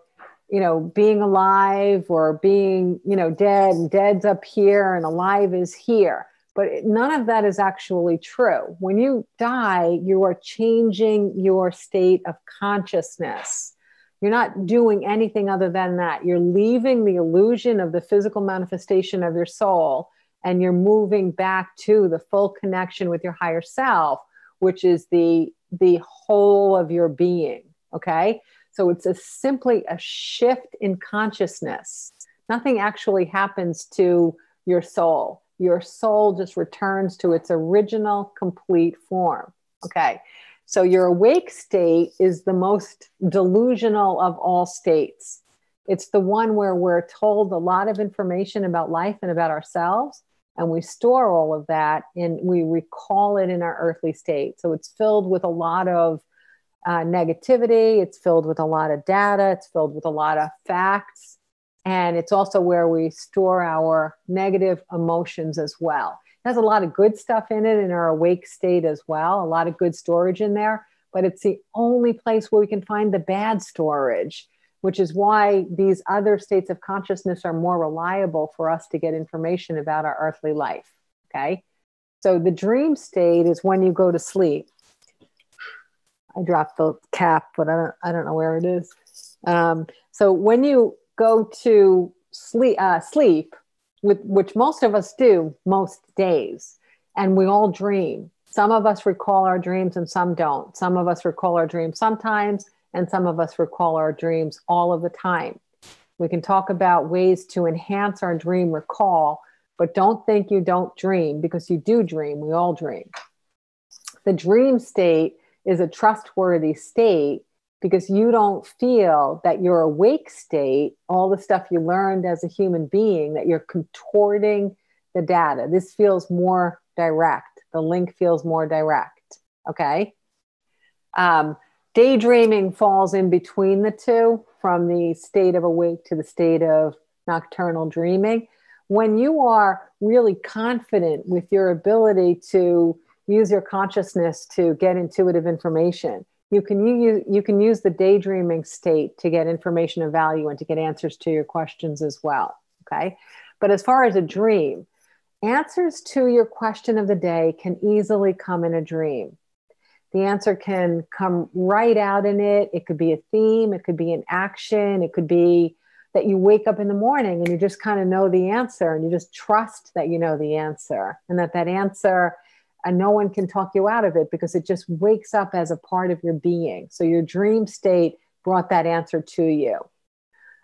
[SPEAKER 1] being alive or being, dead, and dead's up here and alive is here. But none of that is actually true. When you die, you are changing your state of consciousness. You're not doing anything other than that. You're leaving the illusion of the physical manifestation of your soul, and you're moving back to the full connection with your higher self, which is the whole of your being. Okay? So it's simply a shift in consciousness. Nothing actually happens to your soul. Your soul just returns to its original complete form. Okay. So your awake state is the most delusional of all states. It's the one where we're told a lot of information about life and about ourselves, and we store all of that and we recall it in our earthly state. So it's filled with a lot of negativity. It's filled with a lot of data. It's filled with a lot of facts. And it's also where we store our negative emotions as well. It has a lot of good stuff in it in our awake state as well, a lot of good storage in there, but it's the only place where we can find the bad storage, which is why these other states of consciousness are more reliable for us to get information about our earthly life. Okay. So the dream state is when you go to sleep. I dropped the cap, but I don't know where it is. So when you go to sleep, which most of us do most days, and we all dream. Some of us recall our dreams and some don't. Some of us recall our dreams sometimes, and some of us recall our dreams all of the time. We can talk about ways to enhance our dream recall, but don't think you don't dream, because you do dream. We all dream. The dream state is a trustworthy state because you don't feel that your awake state, all the stuff you learned as a human being, that you're contorting the data. This feels more direct. The link feels more direct. Okay. Daydreaming falls in between the two, from the state of awake to the state of nocturnal dreaming. When you are really confident with your ability to use your consciousness to get intuitive information, you can use the daydreaming state to get information of value and to get answers to your questions as well. Okay. But as far as a dream, answers to your question of the day can easily come in a dream. The answer can come right out in it. It could be a theme. It could be an action. It could be that you wake up in the morning and you just kind of know the answer, and you just trust that you know the answer, and that answer, and no one can talk you out of it because it just wakes up as a part of your being. So your dream state brought that answer to you.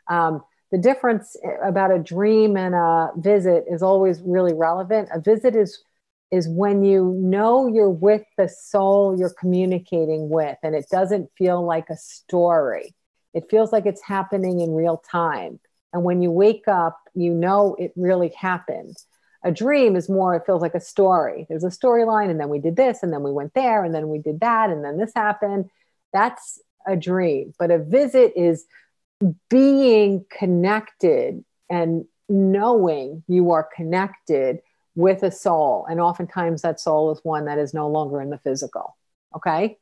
[SPEAKER 1] The difference about a dream and a visit is always really relevant. A visit is when you know you're with the soul you're communicating with, and it doesn't feel like a story. It feels like it's happening in real time. And when you wake up, you know it really happened. A dream is more, it feels like a story. There's a storyline, and then we did this, and then we went there, and then we did that, and then this happened. That's a dream. But a visit is being connected and knowing you are connected with a soul. And oftentimes that soul is one that is no longer in the physical. Okay.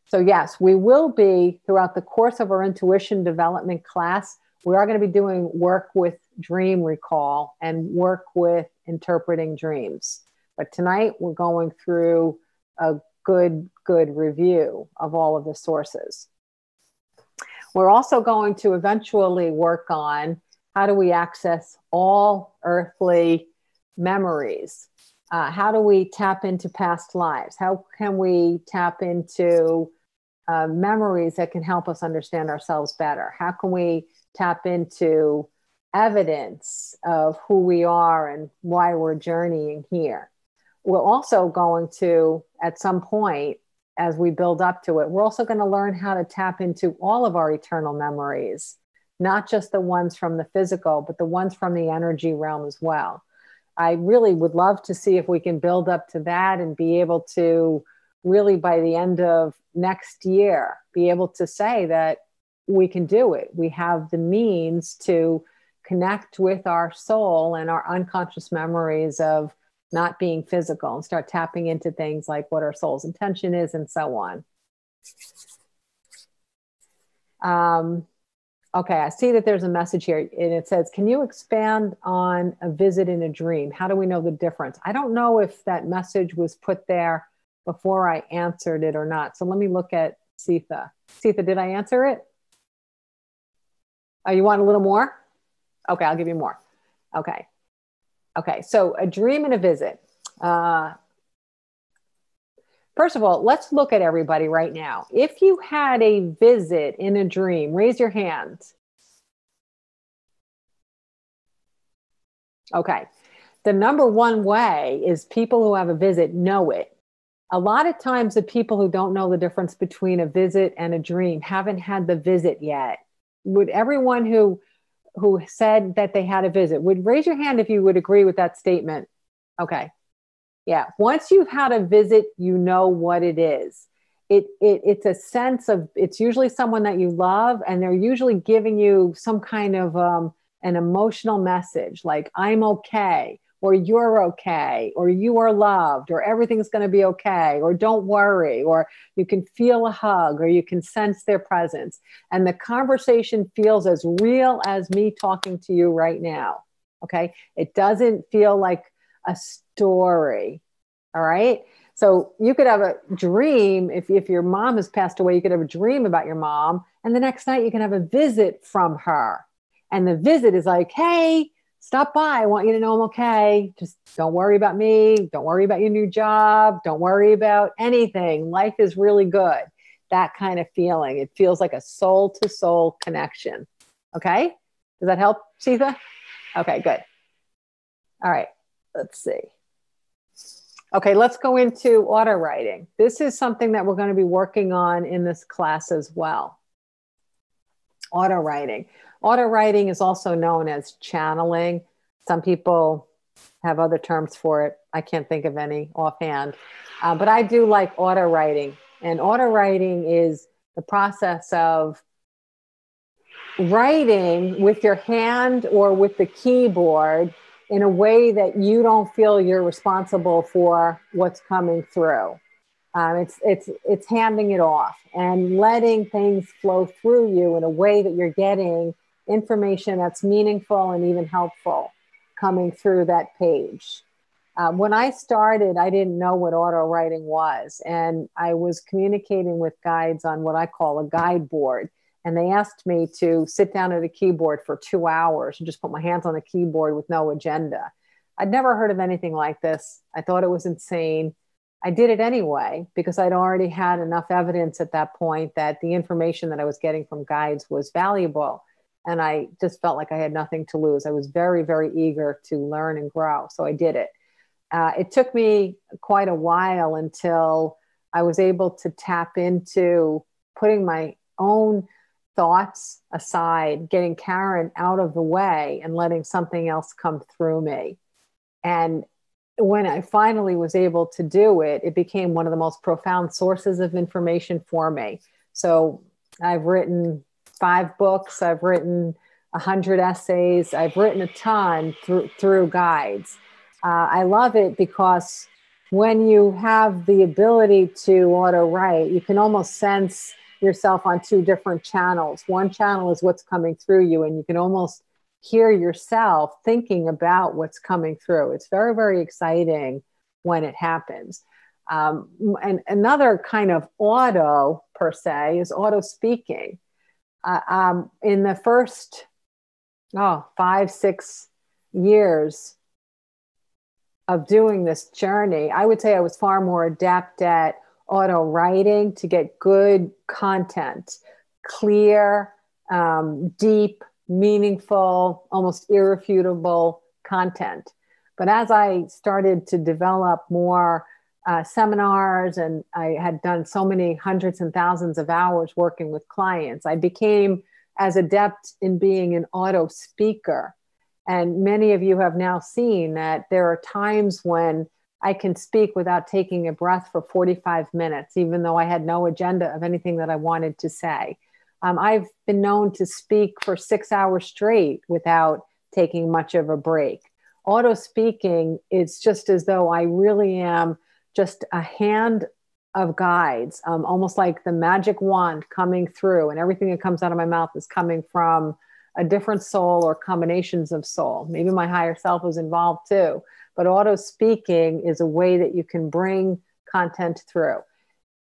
[SPEAKER 1] So yes, we will be, throughout the course of our intuition development class, we are going to be doing work with dream recall and work with interpreting dreams. But tonight we're going through a good review of all of the sources. We're also going to eventually work on how do we access all earthly memories? How do we tap into past lives? How can we tap into memories that can help us understand ourselves better? How can we tap into evidence of who we are and why we're journeying here? We're also going to, at some point, as we build up to it, we're also going to learn how to tap into all of our eternal memories, not just the ones from the physical, but the ones from the energy realm as well. I really would love to see if we can build up to that and be able to really by the end of next year, be able to say that we can do it. We have the means to connect with our soul and our unconscious memories of not being physical and start tapping into things like what our soul's intention is and so on. Okay, I see that there's a message here and it says, can you expand on a visit in a dream? How do we know the difference? I don't know if that message was put there before I answered it or not. So let me look at Sitha. Sitha, did I answer it? Oh, you want a little more? Okay, I'll give you more. Okay. Okay, so a dream and a visit. First of all, let's look at everybody right now. If you had a visit in a dream, raise your hand. Okay. The number one way is people who have a visit know it. A lot of times the people who don't know the difference between a visit and a dream haven't had the visit yet. Would everyone who said that they had a visit would raise your hand if you would agree with that statement? Okay. Yeah. Once you've had a visit, you know what it is. It's a sense of, it's usually someone that you love, and they're usually giving you some kind of an emotional message like, I'm okay, or you're okay, or you are loved, or everything's going to be okay, or don't worry, or you can feel a hug, or you can sense their presence. And the conversation feels as real as me talking to you right now. Okay. It doesn't feel like a story. All right. So you could have a dream. If your mom has passed away, you could have a dream about your mom. And the next night you can have a visit from her. And the visit is like, hey, stop by. I want you to know I'm okay. Just don't worry about me. Don't worry about your new job. Don't worry about anything. Life is really good. That kind of feeling. It feels like a soul to soul connection. Okay. Does that help, Sitha? Okay, good. All right. Let's see. Okay, let's go into auto writing. This is something that we're going to be working on in this class as well. Auto writing. Auto writing is also known as channeling. Some people have other terms for it. I can't think of any offhand, but I do like auto writing. And auto writing is the process of writing with your hand or with the keyboard in a way that you don't feel you're responsible for what's coming through. It's handing it off and letting things flow through you in a way that you're getting information that's meaningful and even helpful coming through that page. When I started, I didn't know what auto writing was, and I was communicating with guides on what I call a guide board. And they asked me to sit down at a keyboard for 2 hours and just put my hands on the keyboard with no agenda. I'd never heard of anything like this. I thought it was insane. I did it anyway because I'd already had enough evidence at that point that the information that I was getting from guides was valuable. And I just felt like I had nothing to lose. I was very, very eager to learn and grow. So I did it. It took me quite a while until I was able to tap into putting my own thoughts aside, getting Karen out of the way and letting something else come through me. And when I finally was able to do it, it became one of the most profound sources of information for me. So I've written 5 books, I've written 100 essays, I've written a ton through guides. I love it because when you have the ability to auto write, you can almost sense yourself on 2 different channels. One channel is what's coming through you, and you can almost hear yourself thinking about what's coming through. It's very, very exciting when it happens. And another kind of auto, per se, is auto speaking. In the first 5-6 years of doing this journey, I would say I was far more adept at auto writing to get good content, clear, deep, meaningful, almost irrefutable content. But as I started to develop more seminars, and I had done so many hundreds and thousands of hours working with clients, I became as adept in being an auto speaker. And many of you have now seen that there are times when I can speak without taking a breath for 45 minutes, even though I had no agenda of anything that I wanted to say. I've been known to speak for 6 hours straight without taking much of a break. Auto speaking, it's just as though I really am just a hand of guides, almost like the magic wand coming through, and everything that comes out of my mouth is coming from a different soul or combinations of soul. Maybe my higher self is involved too. But auto speaking is a way that you can bring content through.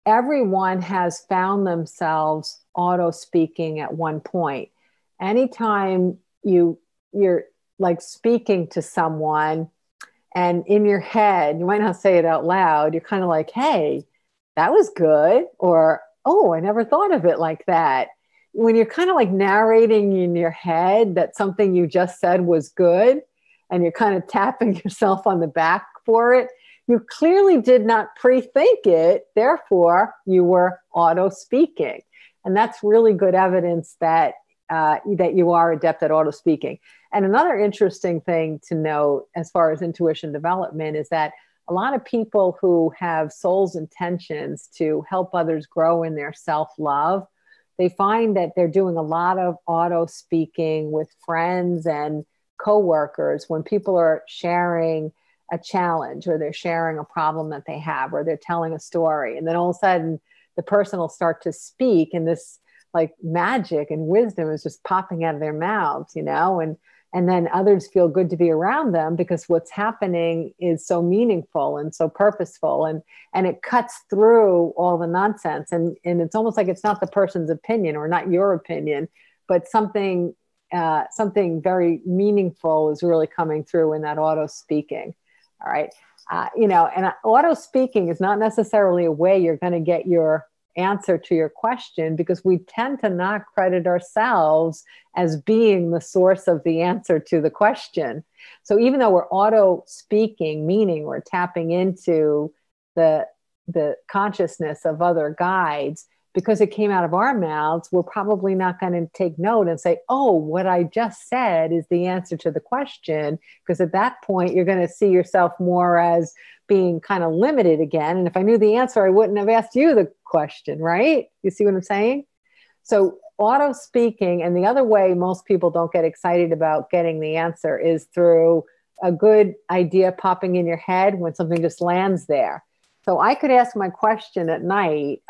[SPEAKER 1] Everyone has found themselves auto speaking at one point. Anytime you're like speaking to someone, and in your head, you might not say it out loud, you're kind of like, hey, that was good. Or, oh, I never thought of it like that. When you're kind of like narrating in your head that something you just said was good, and you're kind of tapping yourself on the back for it, you clearly did not pre-think it. Therefore, you were auto speaking. And that's really good evidence that that you are adept at auto speaking. And another interesting thing to note as far as intuition development is that a lot of people who have soul's intentions to help others grow in their self-love, they find that they're doing a lot of auto speaking with friends and coworkers when people are sharing a challenge, or they're sharing a problem that they have, or they're telling a story. And then all of a sudden the person will start to speak, and this like magic and wisdom is just popping out of their mouths, and then others feel good to be around them because what's happening is so meaningful and so purposeful, and it cuts through all the nonsense. And it's almost like it's not the person's opinion or not your opinion, but something very meaningful is really coming through in that auto speaking. All right. And auto speaking is not necessarily a way you're going to get your answer to your question, because we tend to not credit ourselves as being the source of the answer to the question. So even though we're auto speaking, meaning we're tapping into the consciousness of other guides, because it came out of our mouths, we're probably not going to take note and say, oh, what I just said is the answer to the question. Because at that point, you're going to see yourself more as being kind of limited again. And if I knew the answer, I wouldn't have asked you the question, right? You see what I'm saying? So auto speaking, and the other way most people don't get excited about getting the answer is through a good idea popping in your head when something just lands there. So I could ask my question at night,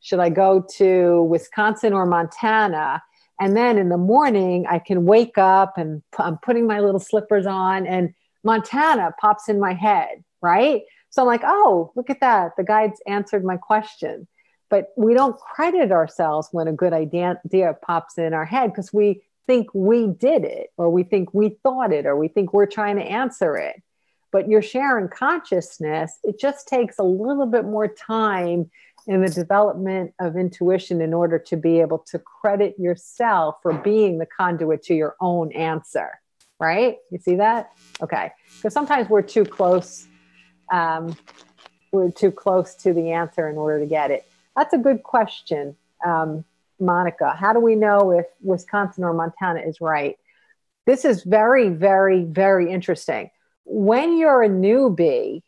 [SPEAKER 1] should I go to Wisconsin or Montana? And then in the morning, I can wake up and I'm putting my little slippers on and Montana pops in my head, right? So I'm like, oh, look at that. The guides answered my question. But we don't credit ourselves when a good idea pops in our head because we think we did it, or we think we thought it, or we think we're trying to answer it. But you're sharing consciousness. It just takes a little bit more time in the development of intuition in order to be able to credit yourself for being the conduit to your own answer, right? You see that? Okay. Because sometimes we're too close. We're too close to the answer in order to get it. That's a good question, Monica. How do we know if Wisconsin or Montana is right? This is very, very, very interesting. When you're a newbie,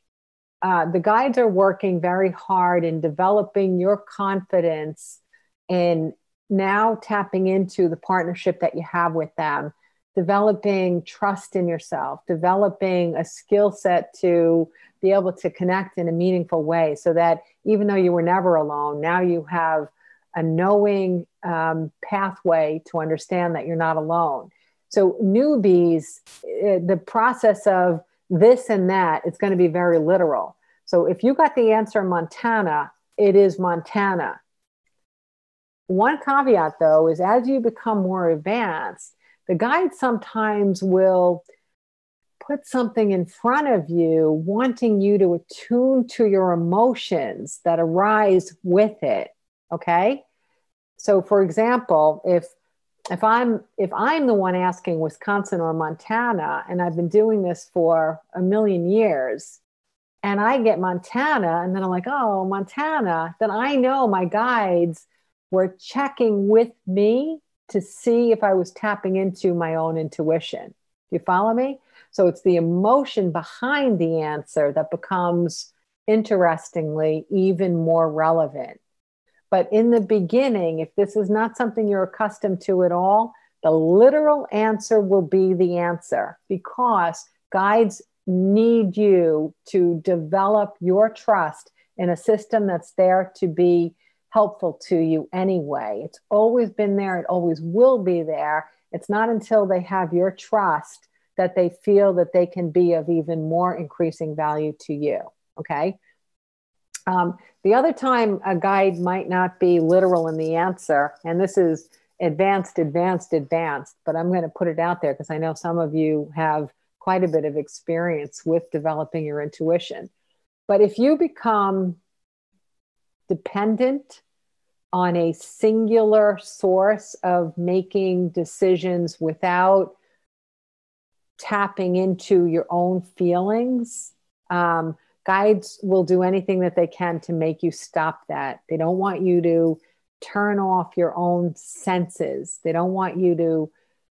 [SPEAKER 1] the guides are working very hard in developing your confidence in now tapping into the partnership that you have with them, developing trust in yourself, developing a skill set to be able to connect in a meaningful way so that even though you were never alone, now you have a knowing pathway to understand that you're not alone. So newbies, the process of this and that, it's going to be very literal. So if you got the answer Montana, it is Montana. One caveat, though, is as you become more advanced, the guide sometimes will put something in front of you, wanting you to attune to your emotions that arise with it. Okay. So for example, if I'm the one asking Wisconsin or Montana, and I've been doing this for a million years, and I get Montana, and then I'm like, oh, Montana, then I know my guides were checking with me to see if I was tapping into my own intuition. Do you follow me? So it's the emotion behind the answer that becomes, interestingly, even more relevant. But in the beginning, if this is not something you're accustomed to at all, the literal answer will be the answer, because guides need you to develop your trust in a system that's there to be helpful to you anyway. It's always been there. It always will be there. It's not until they have your trust that they feel that they can be of even more increasing value to you. Okay. The other time a guide might not be literal in the answer, and this is advanced, but I'm going to put it out there because I know some of you have quite a bit of experience with developing your intuition. But if you become dependent on a singular source of making decisions without tapping into your own feelings, guides will do anything that they can to make you stop that. They don't want you to turn off your own senses. They don't want you to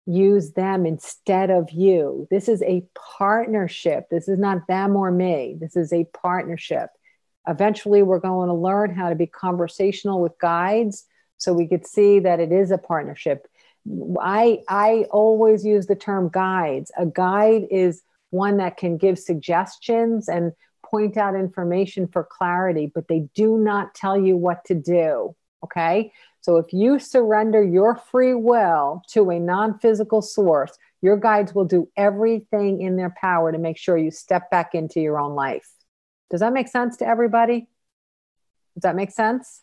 [SPEAKER 1] use them instead of you. This is a partnership. This is not them or me. This is a partnership. Eventually, we're going to learn how to be conversational with guides so we could see that it is a partnership. I always use the term guides. A guide is one that can give suggestions and point out information for clarity, but they do not tell you what to do. Okay. So if you surrender your free will to a non-physical source, your guides will do everything in their power to make sure you step back into your own life. Does that make sense to everybody? Does that make sense?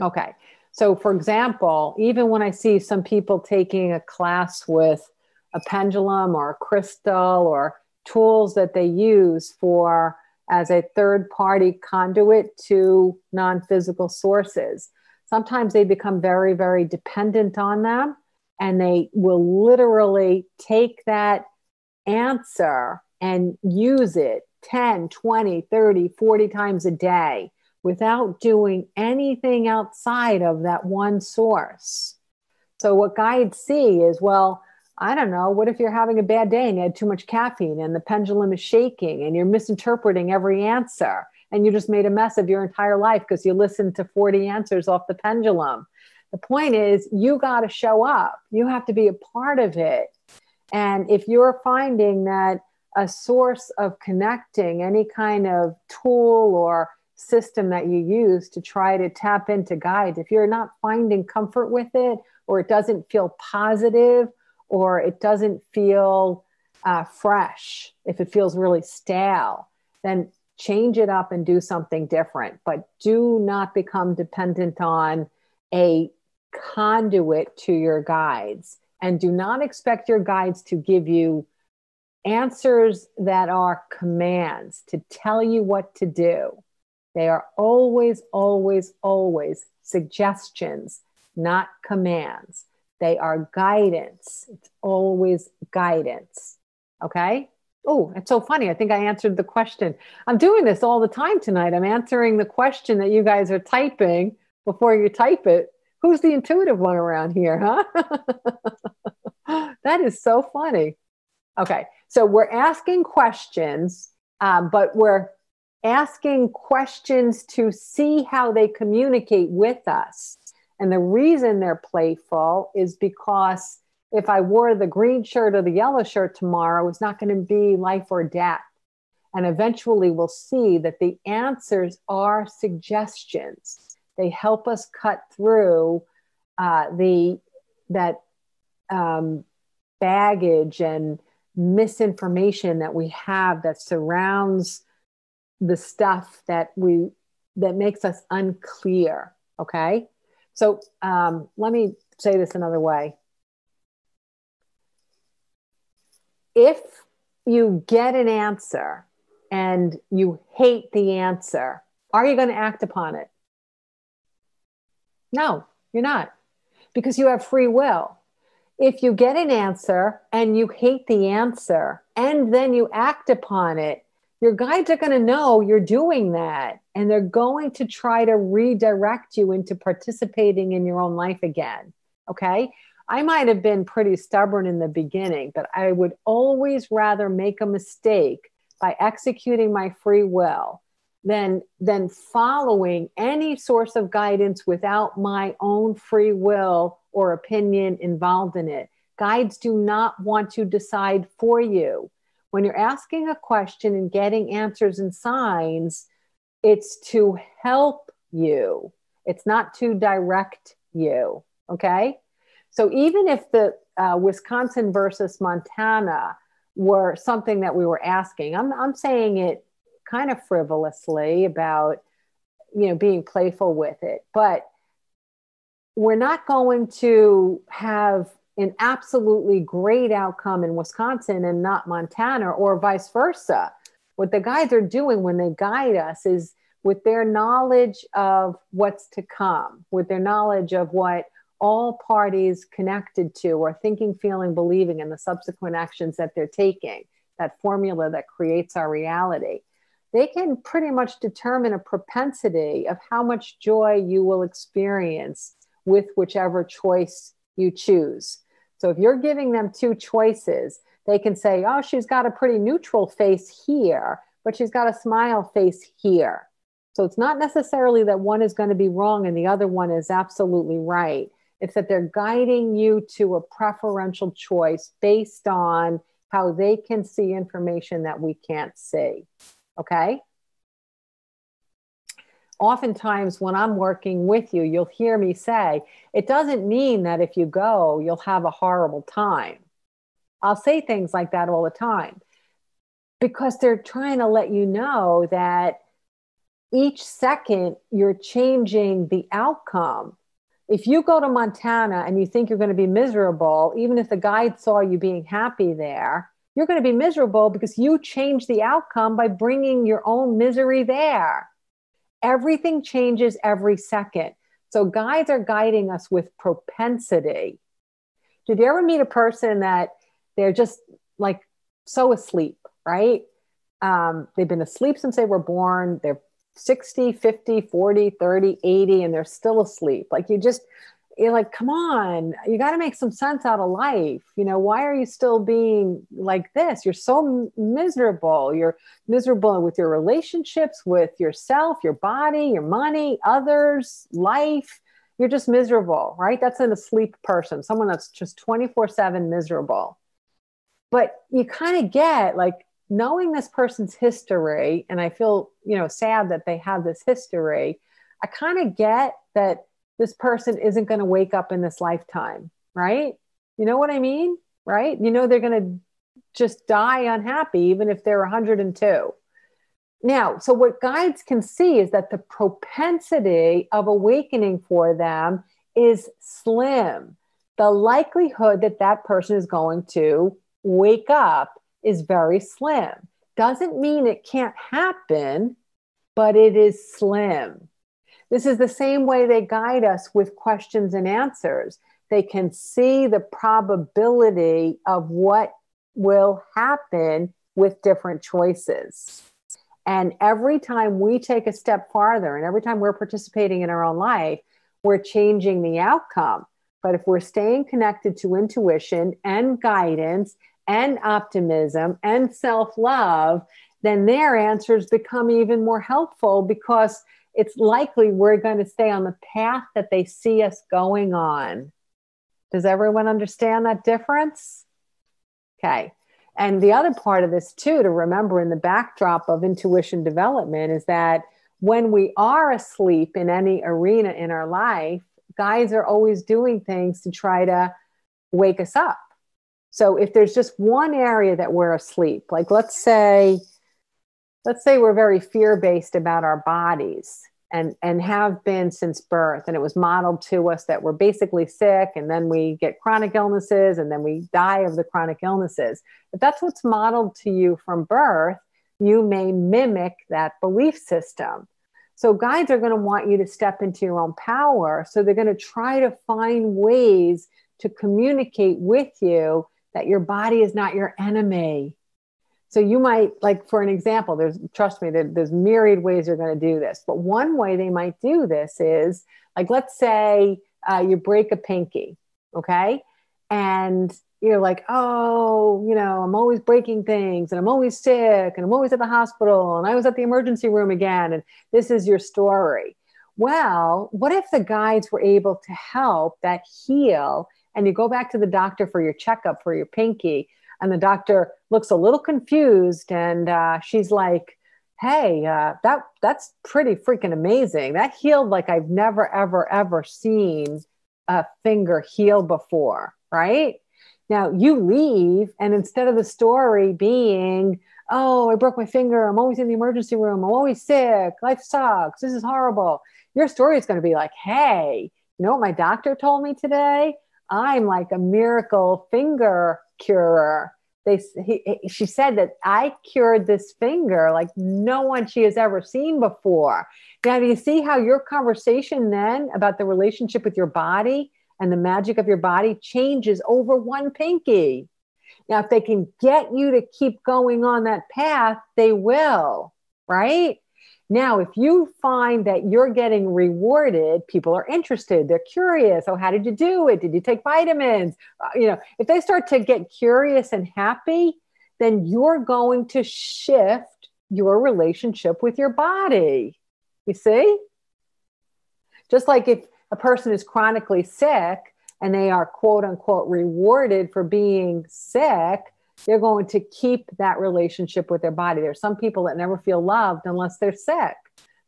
[SPEAKER 1] Okay. So for example, even when I see some people taking a class with a pendulum or a crystal or tools that they use for as a third-party conduit to non-physical sources, sometimes they become very, very dependent on them, and they will literally take that answer and use it 10, 20, 30, 40 times a day without doing anything outside of that one source. So what guides see is, well, I don't know, what if you're having a bad day and you had too much caffeine and the pendulum is shaking and you're misinterpreting every answer and you just made a mess of your entire life because you listened to 40 answers off the pendulum? The point is, you got to show up. You have to be a part of it. And if you're finding that a source of connecting, any kind of tool or system that you use to try to tap into guides, if you're not finding comfort with it, or it doesn't feel positive, or it doesn't feel fresh, if it feels really stale, then change it up and do something different. But do not become dependent on a conduit to your guides, and do not expect your guides to give you answers that are commands, to tell you what to do. They are always, always, always suggestions, not commands. They are guidance. It's always guidance. Okay? Oh, it's so funny. I think I answered the question. I'm doing this all the time tonight. I'm answering the question that you guys are typing before you type it. Who's the intuitive one around here, huh? That is so funny. Okay, so we're asking questions, but we're asking questions to see how they communicate with us. And the reason they're playful is because if I wore the green shirt or the yellow shirt tomorrow, it's not going to be life or death. And eventually we'll see that the answers are suggestions. They help us cut through that baggage and misinformation that we have that surrounds the stuff that makes us unclear. Okay. So let me say this another way. If you get an answer and you hate the answer, are you going to act upon it? No, you're not, because you have free will. If you get an answer and you hate the answer and then you act upon it, your guides are going to know you're doing that, and they're going to try to redirect you into participating in your own life again. Okay. I might have been pretty stubborn in the beginning, but I would always rather make a mistake by executing my free will than following any source of guidance without my own free will or opinion involved in it. Guides do not want to decide for you. When you're asking a question and getting answers and signs, it's to help you. It's not to direct you. Okay? So even if the Wisconsin versus Montana were something that we were asking, I'm saying it kind of frivolously about, being playful with it, but we're not going to have an absolutely great outcome in Wisconsin and not Montana, or vice versa. What the guides are doing when they guide us is with their knowledge of what's to come, with their knowledge of what all parties connected to are thinking, feeling, believing, and the subsequent actions that they're taking, that formula that creates our reality. They can pretty much determine a propensity of how much joy you will experience with whichever choice you choose. So if you're giving them two choices, they can say, oh, she's got a pretty neutral face here, but she's got a smile face here. So it's not necessarily that one is going to be wrong and the other one is absolutely right. It's that they're guiding you to a preferential choice based on how they can see information that we can't see. Okay? Oftentimes when I'm working with you, you'll hear me say, it doesn't mean that if you go, you'll have a horrible time. I'll say things like that all the time because they're trying to let you know that each second you're changing the outcome. If you go to Montana and you think you're going to be miserable, even if the guide saw you being happy there, you're going to be miserable because you changed the outcome by bringing your own misery there. Everything changes every second. So guides are guiding us with propensity. Did you ever meet a person that they're just like so asleep, right? They've been asleep since they were born. They're 60, 50, 40, 30, 80, and they're still asleep. Like you're like, come on, you got to make some sense out of life. Why are you still being like this? You're so miserable. You're miserable with your relationships, with yourself, your body, your money, others, life. You're just miserable, right? That's an asleep person, someone that's just 24/7 miserable. But you kind of get like knowing this person's history, and I feel, sad that they have this history. I kind of get that this person isn't going to wake up in this lifetime, right? You know what I mean? Right? They're going to just die unhappy, even if they're 102. Now, so what guides can see is that the propensity of awakening for them is slim. The likelihood that that person is going to wake up is very slim. Doesn't mean it can't happen, but it is slim. This is the same way they guide us with questions and answers. They can see the probability of what will happen with different choices. And every time we take a step farther and every time we're participating in our own life, we're changing the outcome. But if we're staying connected to intuition and guidance and optimism and self-love, then their answers become even more helpful because it's likely we're going to stay on the path that they see us going on. Does everyone understand that difference? Okay. And the other part of this too, to remember in the backdrop of intuition development, is that when we are asleep in any arena in our life, guides are always doing things to try to wake us up. So if there's just one area that we're asleep, like let's say we're very fear-based about our bodies and have been since birth, and it was modeled to us that we're basically sick and then we get chronic illnesses and then we die of the chronic illnesses. If that's what's modeled to you from birth, you may mimic that belief system. So guides are going to want you to step into your own power. So they're going to try to find ways to communicate with you that your body is not your enemy. So you might, like, for an example, trust me, there's myriad ways you're going to do this. But one way they might do this is, like, let's say you break a pinky, okay? and you're like, oh, I'm always breaking things and I'm always sick and I'm always at the hospital and I was at the emergency room again. And this is your story. Well, what if the guides were able to help that heal, and you go back to the doctor for your checkup for your pinky, and the doctor looks a little confused, and she's like, hey, that's pretty freaking amazing. That healed like I've never, ever, ever seen a finger heal before, right? Now you leave, and instead of the story being, oh, I broke my finger, I'm always in the emergency room, I'm always sick, life sucks, this is horrible, your story is going to be like, hey, you know what my doctor told me today? I'm like a miracle finger curer. She said that I cured this finger like no one she has ever seen before. Now, do you see how your conversation then about the relationship with your body and the magic of your body changes over one pinky? Now, if they can get you to keep going on that path, they will, right? Now, if you find that you're getting rewarded, people are interested, they're curious. Oh, how did you do it? Did you take vitamins? If they start to get curious and happy, then you're going to shift your relationship with your body. You see? Just like if a person is chronically sick and they are quote unquote rewarded for being sick, they're going to keep that relationship with their body. There's some people that never feel loved unless they're sick.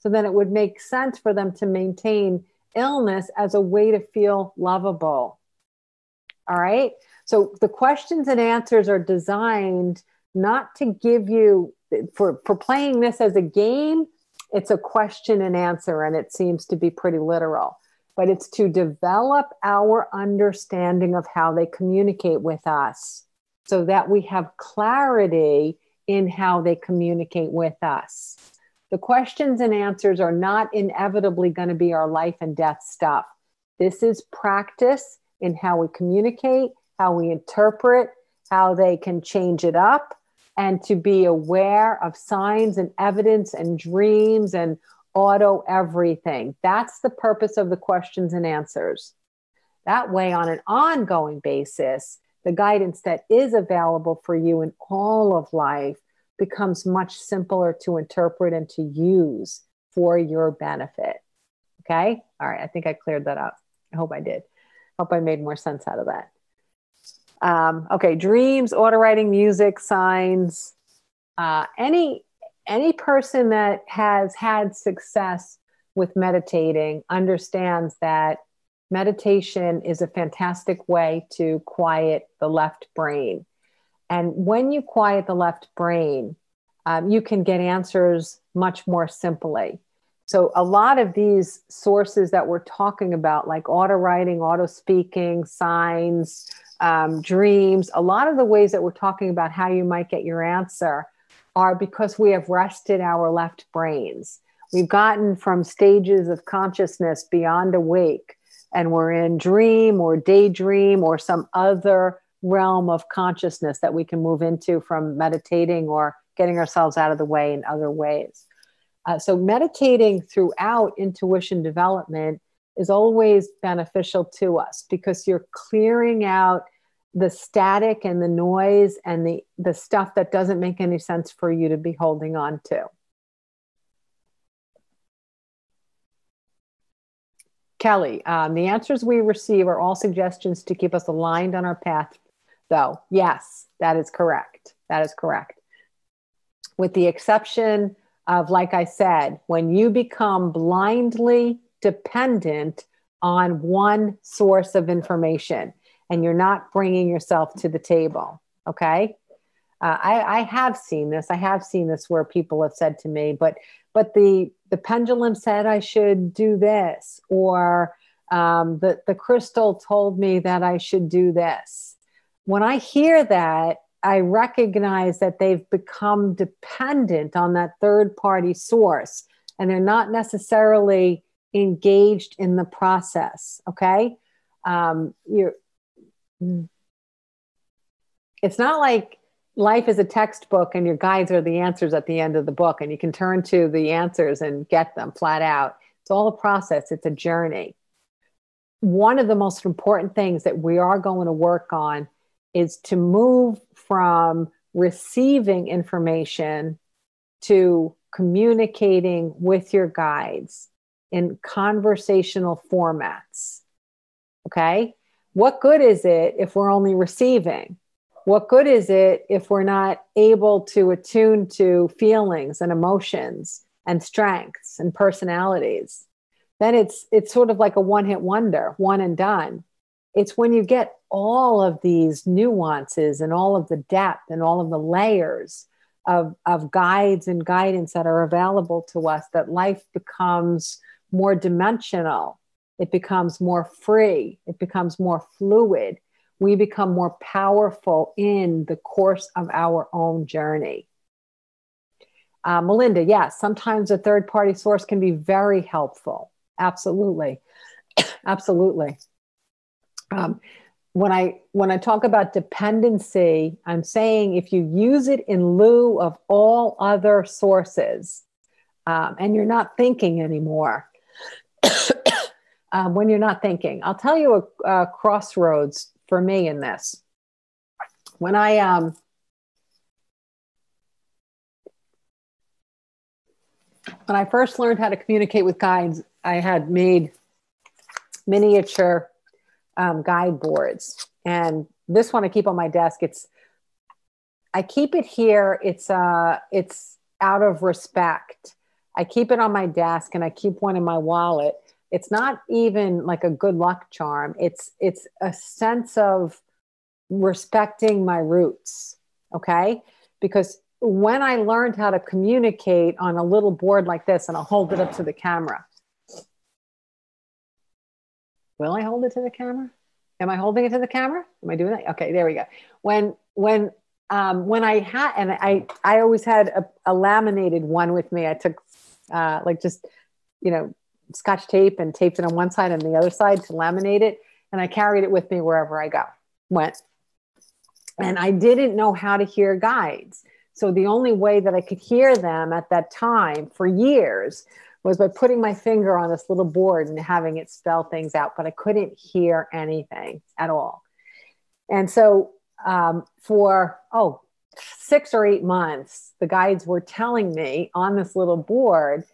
[SPEAKER 1] So then it would make sense for them to maintain illness as a way to feel lovable. All right. So the questions and answers are designed not to give you, for playing this as a game, it's a question and answer, and it seems to be pretty literal. But it's to develop our understanding of how they communicate with us so that we have clarity in how they communicate with us. The questions and answers are not inevitably going to be our life and death stuff. This is practice in how we communicate, how we interpret, how they can change it up, and to be aware of signs and evidence and dreams and auto everything. That's the purpose of the questions and answers. That way, on an ongoing basis, the guidance that is available for you in all of life becomes much simpler to interpret and to use for your benefit. Okay? All right. I think I cleared that up. I hope I did. Hope I made more sense out of that. Okay. Dreams, auto writing, music, signs. Any person that has had success with meditating understands that meditation is a fantastic way to quiet the left brain. And when you quiet the left brain, you can get answers much more simply. So a lot of these sources that we're talking about, like auto writing, auto speaking, signs, dreams, a lot of the ways that we're talking about how you might get your answer are because we have rested our left brains. We've gotten from stages of consciousness beyond awake, and we're in dream or daydream or some other realm of consciousness that we can move into from meditating or getting ourselves out of the way in other ways. So meditating throughout intuition development is always beneficial to us because you're clearing out the static and the noise and the stuff that doesn't make any sense for you to be holding on to. Kelly, the answers we receive are all suggestions to keep us aligned on our path, though. Yes, that is correct. That is correct. With the exception of, like I said, when you become blindly dependent on one source of information and you're not bringing yourself to the table, okay? I have seen this. I have seen this where people have said to me, but the pendulum said I should do this, or the crystal told me that I should do this. When I hear that, I recognize that they've become dependent on that third party source and they're not necessarily engaged in the process. Okay. It's not like life is a textbook and your guides are the answers at the end of the book and you can turn to the answers and get them flat out. It's all a process. It's a journey. one of the most important things that we are going to work on is to move from receiving information to communicating with your guides in conversational formats. Okay? What good is it if we're only receiving? What good is it if we're not able to attune to feelings and emotions and strengths and personalities? Then it's sort of like a one-hit wonder, one and done. It's when you get all of these nuances and all of the depth and all of the layers of guides and guidance that are available to us that life becomes more dimensional. It becomes more free. It becomes more fluid. We become more powerful in the course of our own journey. Melinda, yes, sometimes a third-party source can be very helpful. Absolutely. Absolutely. When I talk about dependency, I'm saying if you use it in lieu of all other sources, and you're not thinking anymore, when you're not thinking, I'll tell you a crossroads for me in this. When I first learned how to communicate with guides, I had made miniature guide boards, and this one I keep on my desk. I keep it here. It's out of respect. I keep it on my desk, and I keep one in my wallet. It's not even like a good luck charm. It's a sense of respecting my roots. Okay, because when I learned how to communicate on a little board like this, and I'll hold it up to the camera. Will I hold it to the camera? Am I holding it to the camera? Am I doing that? Okay, there we go. When I had, and I always had a laminated one with me. I took like just, Scotch tape and taped it on one side and the other side to laminate it. And I carried it with me wherever I went. And I didn't know how to hear guides. So the only way that I could hear them at that time for years was by putting my finger on this little board and having it spell things out, but I couldn't hear anything at all. And so for 6 or 8 months, the guides were telling me on this little board,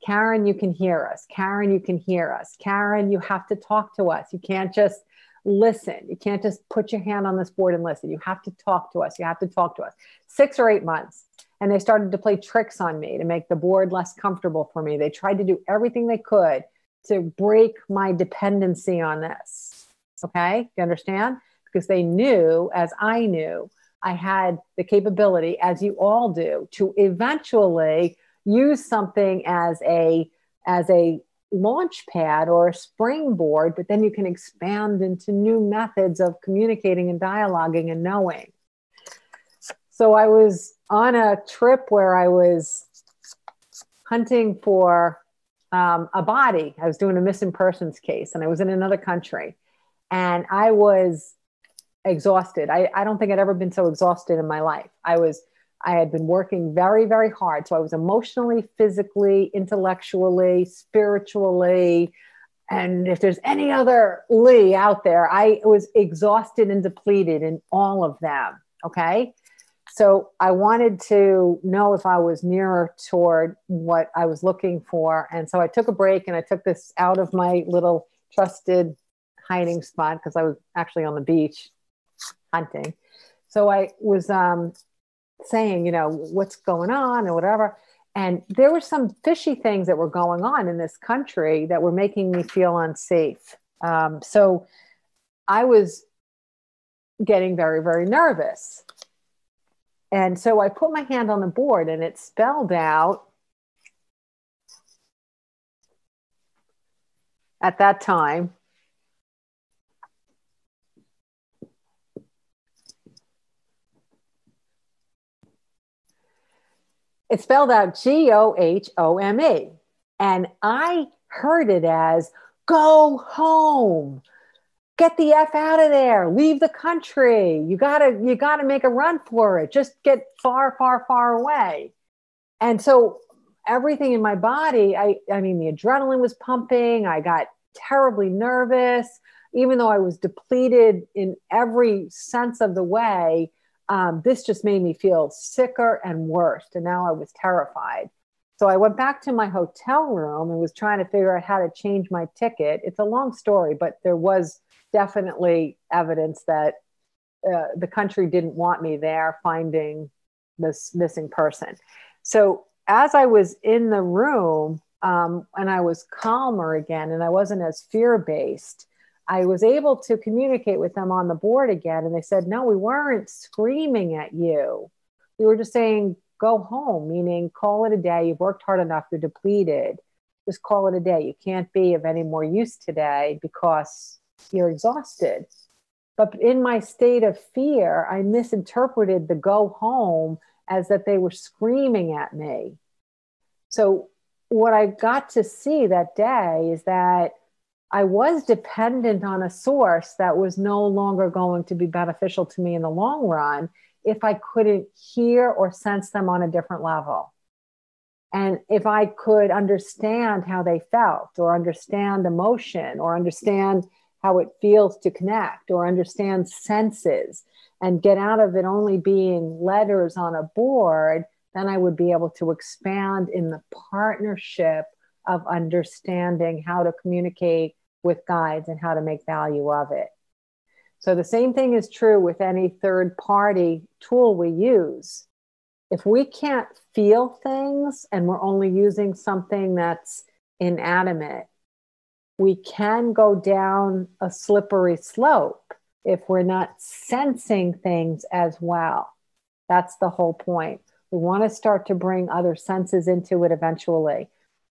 [SPEAKER 1] Karen, you can hear us. Karen, you can hear us. Karen, you have to talk to us. You can't just listen. You can't just put your hand on this board and listen. You have to talk to us. You have to talk to us. 6 or 8 months. And they started to play tricks on me to make the board less comfortable for me. They tried to do everything they could to break my dependency on this. Okay? You understand? Because they knew, as I knew, I had the capability, as you all do, to eventually use something as a launch pad or a springboard, but then you can expand into new methods of communicating and dialoguing and knowing. So I was on a trip where I was hunting for a body. I was doing a missing persons case, and I was in another country, and I was exhausted. I don't think I'd ever been so exhausted in my life. I had been working very, very hard. So I was emotionally, physically, intellectually, spiritually, and if there's any other Lee out there, I was exhausted and depleted in all of them. Okay. So I wanted to know if I was nearer toward what I was looking for. And so I took a break, and I took this out of my little trusted hiding spot because I was actually on the beach hunting. So I was saying, what's going on or whatever. And there were some fishy things that were going on in this country that were making me feel unsafe. So I was getting very, very nervous. And so I put my hand on the board, and it spelled out at that time, it spelled out Gohome. And I heard it as, go home, get the F out of there, leave the country. You gotta make a run for it. Just get far, far, far away. And so everything in my body, I mean, the adrenaline was pumping. I got terribly nervous, even though I was depleted in every sense of the way. This just made me feel sicker and worse. And now I was terrified. So I went back to my hotel room and was trying to figure out how to change my ticket. It's a long story, but there was definitely evidence that the country didn't want me there finding this missing person. So as I was in the room, and I was calmer again, and I wasn't as fear-based, I was able to communicate with them on the board again. And they said, no, we weren't screaming at you. We were just saying, go home, meaning call it a day. You've worked hard enough. You're depleted. Just call it a day. You can't be of any more use today because you're exhausted. But in my state of fear, I misinterpreted the go home as that they were screaming at me. So what I got to see that day is that I was dependent on a source that was no longer going to be beneficial to me in the long run if I couldn't hear or sense them on a different level. And if I could understand how they felt, or understand emotion, or understand how it feels to connect, or understand senses, and get out of it only being letters on a board, then I would be able to expand in the partnership of understanding how to communicate with guides and how to make value of it. So the same thing is true with any third party tool we use. If we can't feel things and we're only using something that's inanimate, we can go down a slippery slope if we're not sensing things as well. That's the whole point. We want to start to bring other senses into it eventually.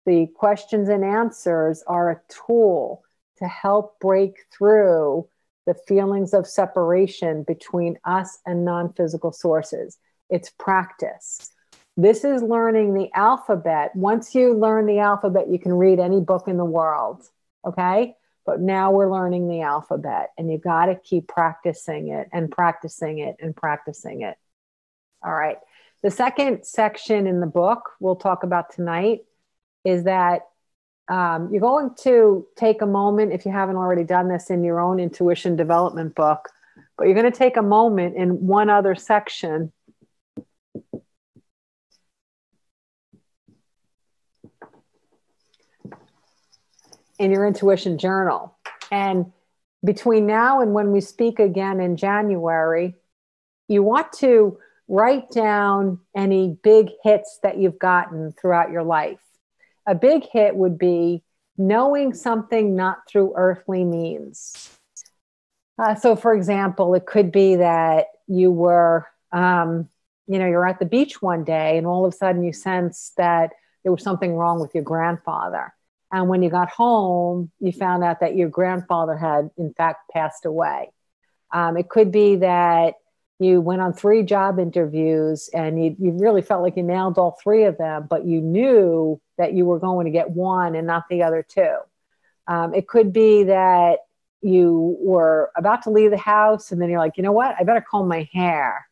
[SPEAKER 1] The questions and answers are a tool to help break through the feelings of separation between us and non-physical sources. It's practice. This is learning the alphabet. Once you learn the alphabet, you can read any book in the world, okay? But now we're learning the alphabet, and you got to keep practicing it and practicing it and practicing it. All right. The second section in the book we'll talk about tonight is that you're going to take a moment, if you haven't already done this in your own intuition development book, but you're going to take a moment in one other section in your intuition journal. And between now and when we speak again in January, you want to write down any big hits that you've gotten throughout your life. A big hit would be knowing something not through earthly means. So for example, it could be that you were, you're at the beach one day and all of a sudden you sense that there was something wrong with your grandfather. And when you got home, you found out that your grandfather had in fact passed away. It could be that you went on 3 job interviews and you really felt like you nailed all 3 of them, but you knew that you were going to get one and not the other 2. It could be that you were about to leave the house and then you're like, you know what, I better comb my hair.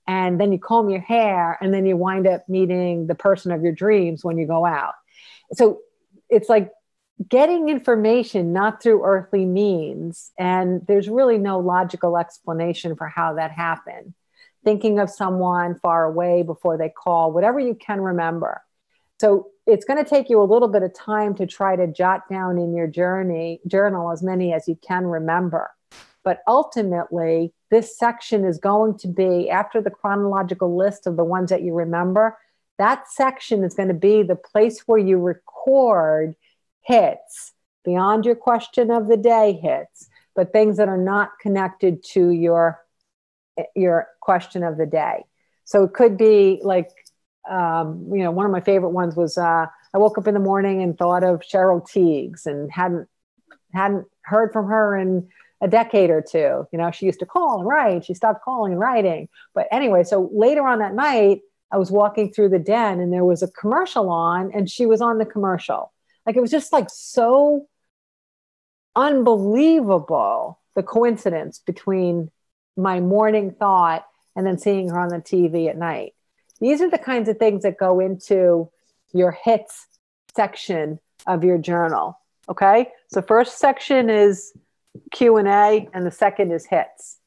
[SPEAKER 1] And then you comb your hair and then you wind up meeting the person of your dreams when you go out. So it's like getting information not through earthly means, and there's really no logical explanation for how that happened. Thinking of someone far away before they call, whatever you can remember. So it's going to take you a little bit of time to try to jot down in your journal as many as you can remember. But ultimately, this section is going to be, after the chronological list of the ones that you remember, that section is going to be the place where you record hits, beyond your question of the day hits, but things that are not connected to your question of the day. So it could be like, one of my favorite ones was I woke up in the morning and thought of Cheryl Tiegs and hadn't heard from her in a decade or 2. She used to call and write. She stopped calling and writing. But anyway, so later on that night, I was walking through the den and there was a commercial on and she was on the commercial. Like, it was just like so unbelievable, the coincidence between my morning thought and then seeing her on the TV at night. These are the kinds of things that go into your hits section of your journal. Okay. So first section is Q&A and the second is hits.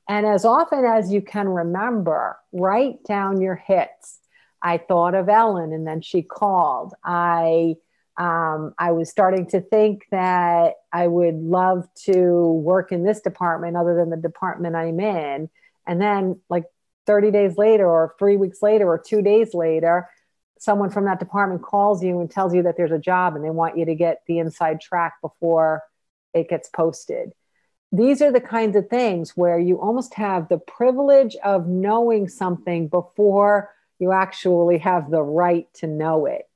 [SPEAKER 1] And as often as you can remember, write down your hits. I thought of Ellen and then she called. I was starting to think that I would love to work in this department other than the department I'm in. And then like 30 days later or 3 weeks later or 2 days later, someone from that department calls you and tells you that there's a job and they want you to get the inside track before it gets posted. These are the kinds of things where you almost have the privilege of knowing something before you actually have the right to know it.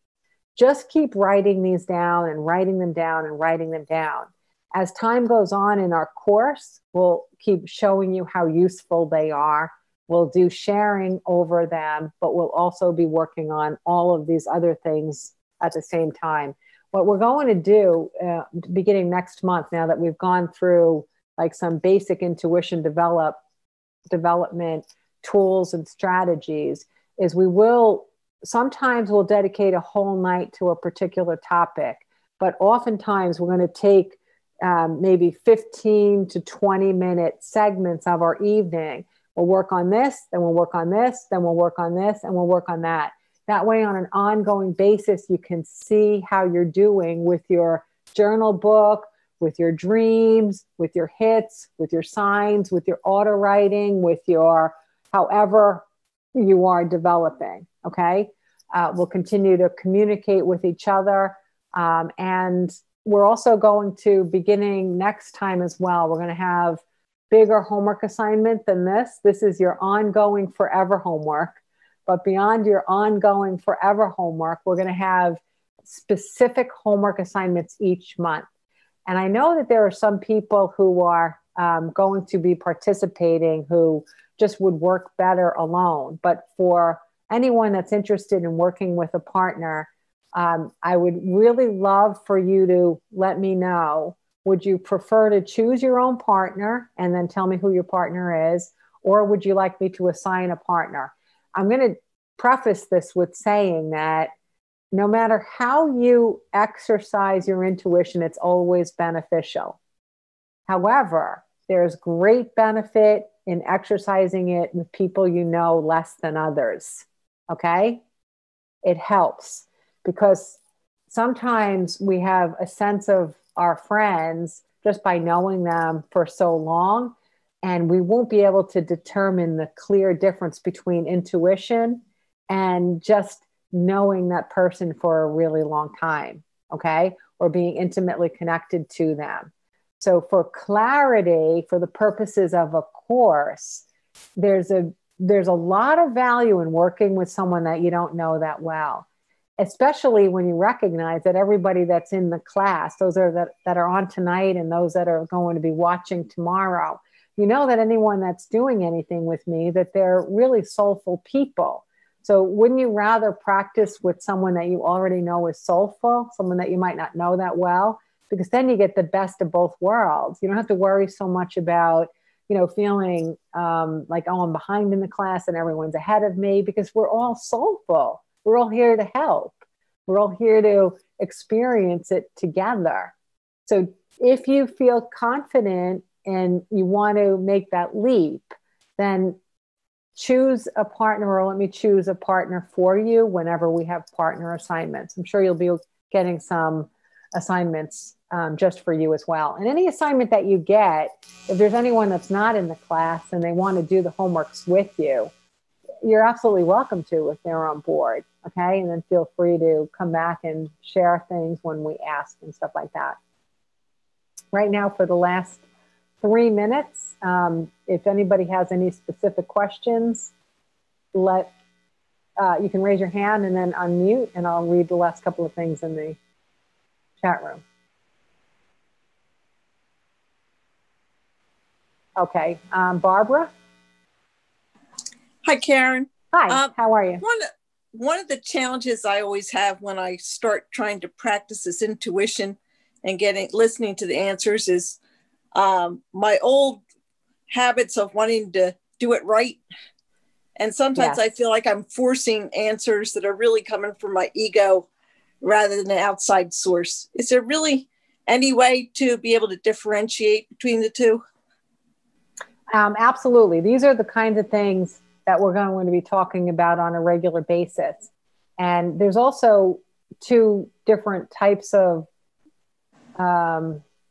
[SPEAKER 1] Just keep writing these down and writing them down and writing them down. As time goes on in our course, we'll keep showing you how useful they are. We'll do sharing over them, but we'll also be working on all of these other things at the same time. What we're going to do beginning next month, now that we've gone through like some basic intuition development tools and strategies, is sometimes we'll dedicate a whole night to a particular topic, but oftentimes we're going to take maybe 15 to 20 minute segments of our evening. We'll work on this, then we'll work on this, then we'll work on this, and we'll work on that. That way, on an ongoing basis, you can see how you're doing with your journal book, with your dreams, with your hits, with your signs, with your auto writing, with your however you are developing. Okay. We'll continue to communicate with each other. And we're also going to, beginning next time as well, we're going to have bigger homework assignment than this. This is your ongoing forever homework. But beyond your ongoing forever homework, we're going to have specific homework assignments each month. And I know that there are some people who are going to be participating who just would work better alone. But for anyone that's interested in working with a partner, I would really love for you to let me know. Would you prefer to choose your own partner and then tell me who your partner is? Or would you like me to assign a partner? I'm going to preface this with saying that no matter how you exercise your intuition, it's always beneficial. However, there's great benefit in exercising it with people you know less than others. Okay? It helps because sometimes we have a sense of our friends just by knowing them for so long, and we won't be able to determine the clear difference between intuition and just knowing that person for a really long time, okay? Or being intimately connected to them. So for clarity, for the purposes of a course, there's a lot of value in working with someone that you don't know that well, especially when you recognize that everybody that's in the class, those that are on tonight and those that are going to be watching tomorrow, you know that anyone that's doing anything with me, that they're really soulful people. So wouldn't you rather practice with someone that you already know is soulful, someone that you might not know that well? Because then you get the best of both worlds. You don't have to worry so much about, feeling like, oh, I'm behind in the class and everyone's ahead of me, because we're all soulful. We're all here to help. We're all here to experience it together. So if you feel confident and you want to make that leap, then choose a partner, or let me choose a partner for you whenever we have partner assignments. I'm sure you'll be getting some assignments just for you as well. And any assignment that you get, if there's anyone that's not in the class and they want to do the homeworks with you, you're absolutely welcome to if they're on board. Okay. And then feel free to come back and share things when we ask and stuff like that. Right now, for the last 3 minutes, if anybody has any specific questions, you can raise your hand and then unmute, and I'll read the last couple of things in the chat room. Okay, Barbara?
[SPEAKER 2] Hi, Karen.
[SPEAKER 1] Hi, how are you?
[SPEAKER 2] One of the challenges I always have when I start trying to practice this intuition and listening to the answers is my old habits of wanting to do it right. And sometimes I feel like I'm forcing answers that are really coming from my ego rather than an outside source. Is there really any way to be able to differentiate between the two?
[SPEAKER 1] Absolutely. These are the kinds of things that we're going to be talking about on a regular basis. And there's also two different types of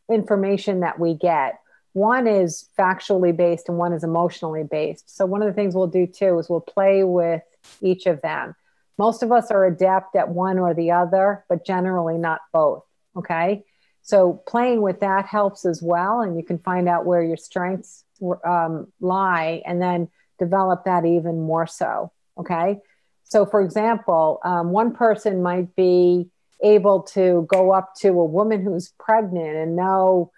[SPEAKER 1] information that we get. One is factually based and one is emotionally based. So one of the things we'll do too is we'll play with each of them. Most of us are adept at one or the other, but generally not both. Okay. So playing with that helps as well. And you can find out where your strengths lie and then develop that even more so. Okay. So for example, one person might be able to go up to a woman who's pregnant and know,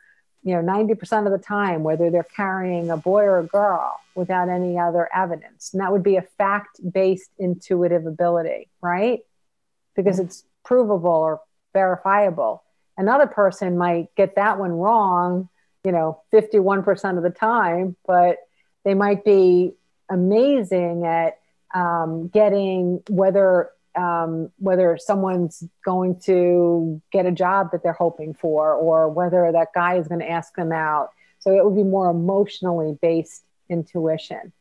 [SPEAKER 1] 90% of the time whether they're carrying a boy or a girl without any other evidence. And that would be a fact-based intuitive ability, right? Because it's provable or verifiable. Another person might get that one wrong, 51% of the time, but they might be amazing at getting whether someone's going to get a job that they're hoping for, or whether that guy is going to ask them out. So it would be more emotionally based intuition.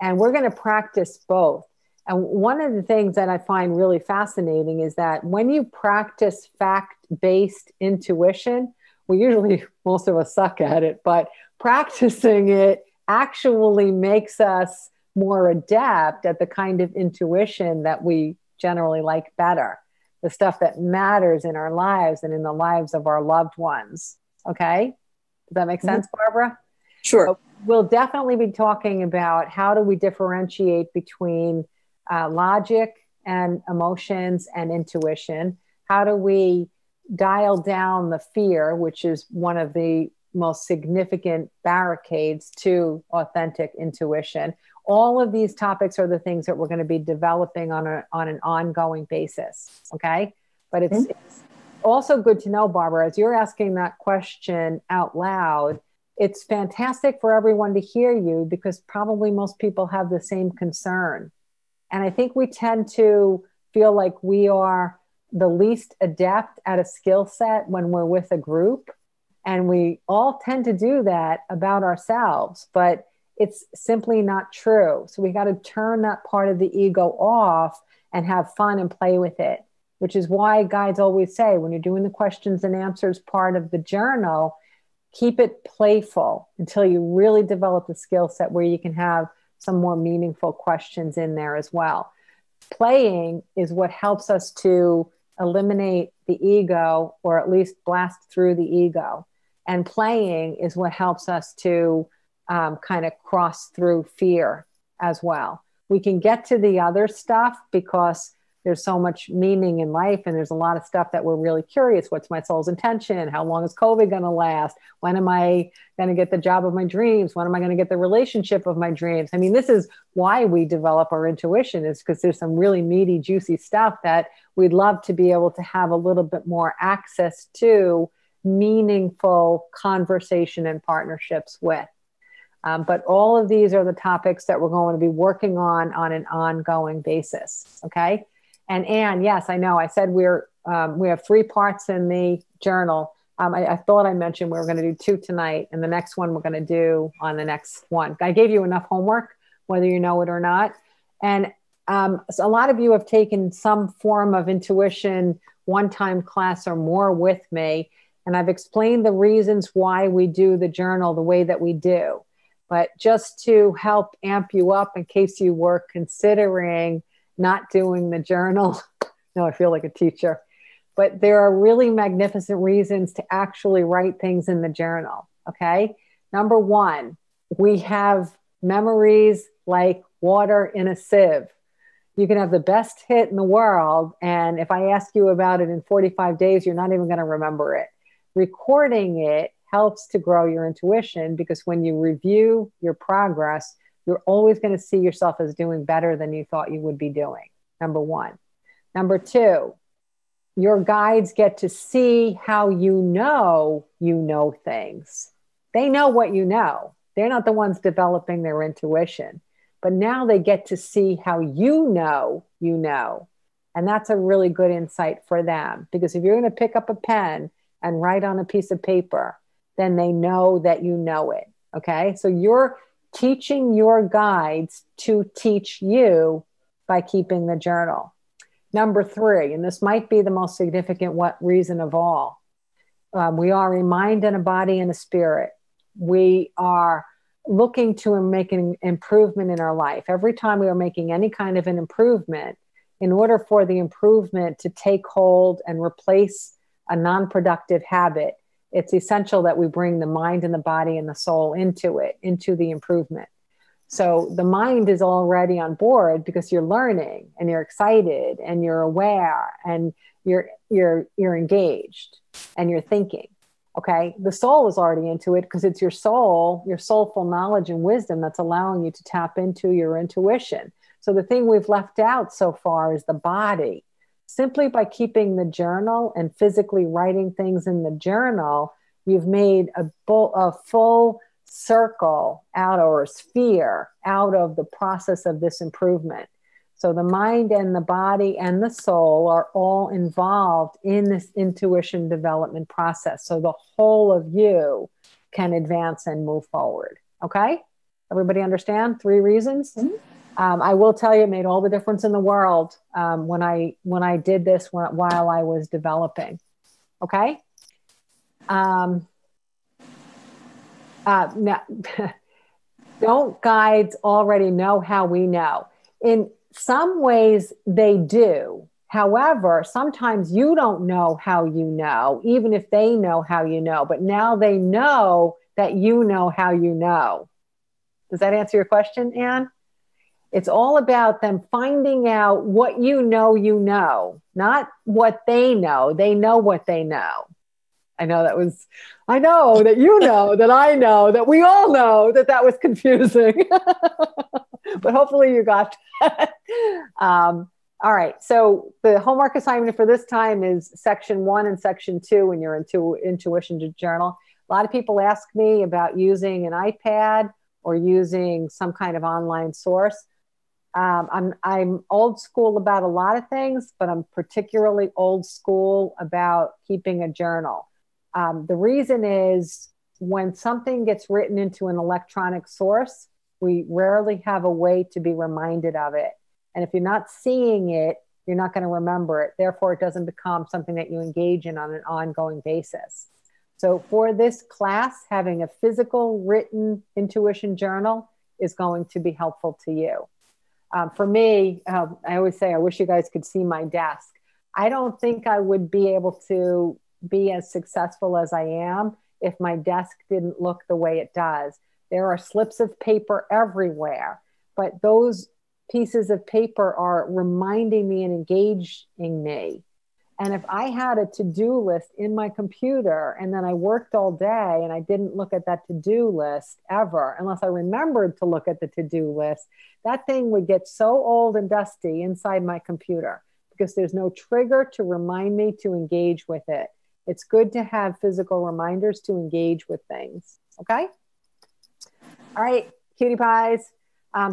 [SPEAKER 1] And we're going to practice both. And one of the things that I find really fascinating is that when you practice fact-based intuition, most of us suck at it, but practicing it actually makes us more adept at the kind of intuition that we generally like better, the stuff that matters in our lives and in the lives of our loved ones. Okay. Does that make sense, Barbara?
[SPEAKER 2] Sure.
[SPEAKER 1] So we'll definitely be talking about how do we differentiate between logic and emotions and intuition. How do we dial down the fear, which is one of the most significant barricades to authentic intuition. All of these topics are the things that we're going to be developing on an ongoing basis. Okay. But it's also good to know, Barbara, as you're asking that question out loud, it's fantastic for everyone to hear you because probably most people have the same concern. And I think we tend to feel like we are the least adept at a skill set when we're with a group. And we all tend to do that about ourselves, but it's simply not true. So we got to turn that part of the ego off and have fun and play with it, which is why guides always say when you're doing the questions and answers part of the journal, keep it playful until you really develop the skill set where you can have some more meaningful questions in there as well. Playing is what helps us to eliminate the ego, or at least blast through the ego. And playing is what helps us to kind of cross through fear as well. We can get to the other stuff because there's so much meaning in life and there's a lot of stuff that we're really curious. What's my soul's intention? How long is COVID going to last? When am I going to get the job of my dreams? When am I going to get the relationship of my dreams? I mean, this is why we develop our intuition, is because there's some really meaty, juicy stuff that we'd love to be able to have a little bit more access to meaningful conversation and partnerships with. But all of these are the topics that we're going to be working on an ongoing basis. Okay. And Anne, yes, I know. I said we have 3 parts in the journal. I thought I mentioned we were going to do 2 tonight, and the next one we're going to do on the next one. I gave you enough homework, whether you know it or not. And so a lot of you have taken some form of intuition one-time class or more with me, and I've explained the reasons why we do the journal the way that we do. But just to help amp you up in case you were considering not doing the journal. No, I feel like a teacher. But there are really magnificent reasons to actually write things in the journal, okay? Number 1, we have memories like water in a sieve. You can have the best hit in the world, and if I ask you about it in 45 days, you're not even going to remember it. Recording it helps to grow your intuition because when you review your progress, you're always going to see yourself as doing better than you thought you would be doing. Number 1. Number 2, your guides get to see how you know things. They know what you know. They're not the ones developing their intuition, but now they get to see how you know. And that's a really good insight for them, because if you're going to pick up a pen and write on a piece of paper, then they know that you know it. Okay. So you're teaching your guides to teach you by keeping the journal. Number 3, and this might be the most significant reason of all. We are a mind and a body and a spirit. We are looking to make an improvement in our life. Every time we are making any kind of an improvement, in order for the improvement to take hold and replace a non-productive habit, it's essential that we bring the mind and the body and the soul into it, into the improvement. So the mind is already on board because you're learning and you're excited and you're aware and you're engaged and you're thinking. Okay. The soul is already into it because it's your soulful knowledge and wisdom that's allowing you to tap into your intuition. So the thing we've left out so far is the body. Simply by keeping the journal and physically writing things in the journal, you've made a full circle out, or a sphere out of the process of this improvement. So the mind and the body and the soul are all involved in this intuition development process. So the whole of you can advance and move forward. Okay? Everybody understand? 3 reasons? Mm-hmm. I will tell you, it made all the difference in the world when I did this while I was developing. Okay? Now, don't guides already know how we know? In some ways they do. However, sometimes you don't know how you know, even if they know how you know, but now they know that you know how you know. Does that answer your question, Anne? It's all about them finding out what you know, not what they know. They know what they know. I know that you know, that I know, that we all know that was confusing. But hopefully you got that. All right. So the homework assignment for this time is section 1 and section 2 in your intuition journal. A lot of people ask me about using an iPad or using some kind of online source. I'm old school about a lot of things, but I'm particularly old school about keeping a journal. The reason is when something gets written into an electronic source, we rarely have a way to be reminded of it. And if you're not seeing it, you're not going to remember it. Therefore, it doesn't become something that you engage in on an ongoing basis. So for this class, having a physical written intuition journal is going to be helpful to you. For me, I always say, I wish you guys could see my desk. I don't think I would be able to be as successful as I am if my desk didn't look the way it does. There are slips of paper everywhere, but those pieces of paper are reminding me and engaging me. And if I had a to-do list in my computer and then I worked all day and I didn't look at that to-do list ever, unless I remembered to look at the to-do list, that thing would get so old and dusty inside my computer because there's no trigger to remind me to engage with it. It's good to have physical reminders to engage with things. Okay? All right, cutie pies.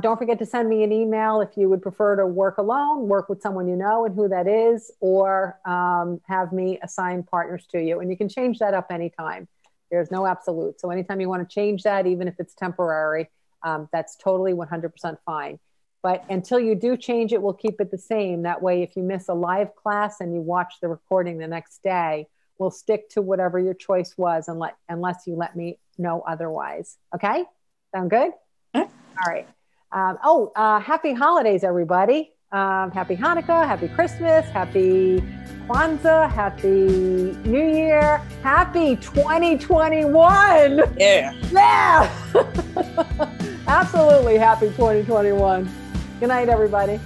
[SPEAKER 1] Don't forget to send me an email if you would prefer to work alone, work with someone you know and who that is, or have me assign partners to you. And you can change that up anytime. There's no absolute. So anytime you want to change that, even if it's temporary, that's totally 100% fine. But until you do change it, we'll keep it the same. That way, if you miss a live class and you watch the recording the next day, we'll stick to whatever your choice was unless you let me know otherwise. Okay? Sound good? All right. Happy holidays, everybody. Happy Hanukkah, happy Christmas, happy Kwanzaa, happy New Year, happy 2021.
[SPEAKER 2] Yeah.
[SPEAKER 1] Yeah. Absolutely happy 2021. Good night, everybody.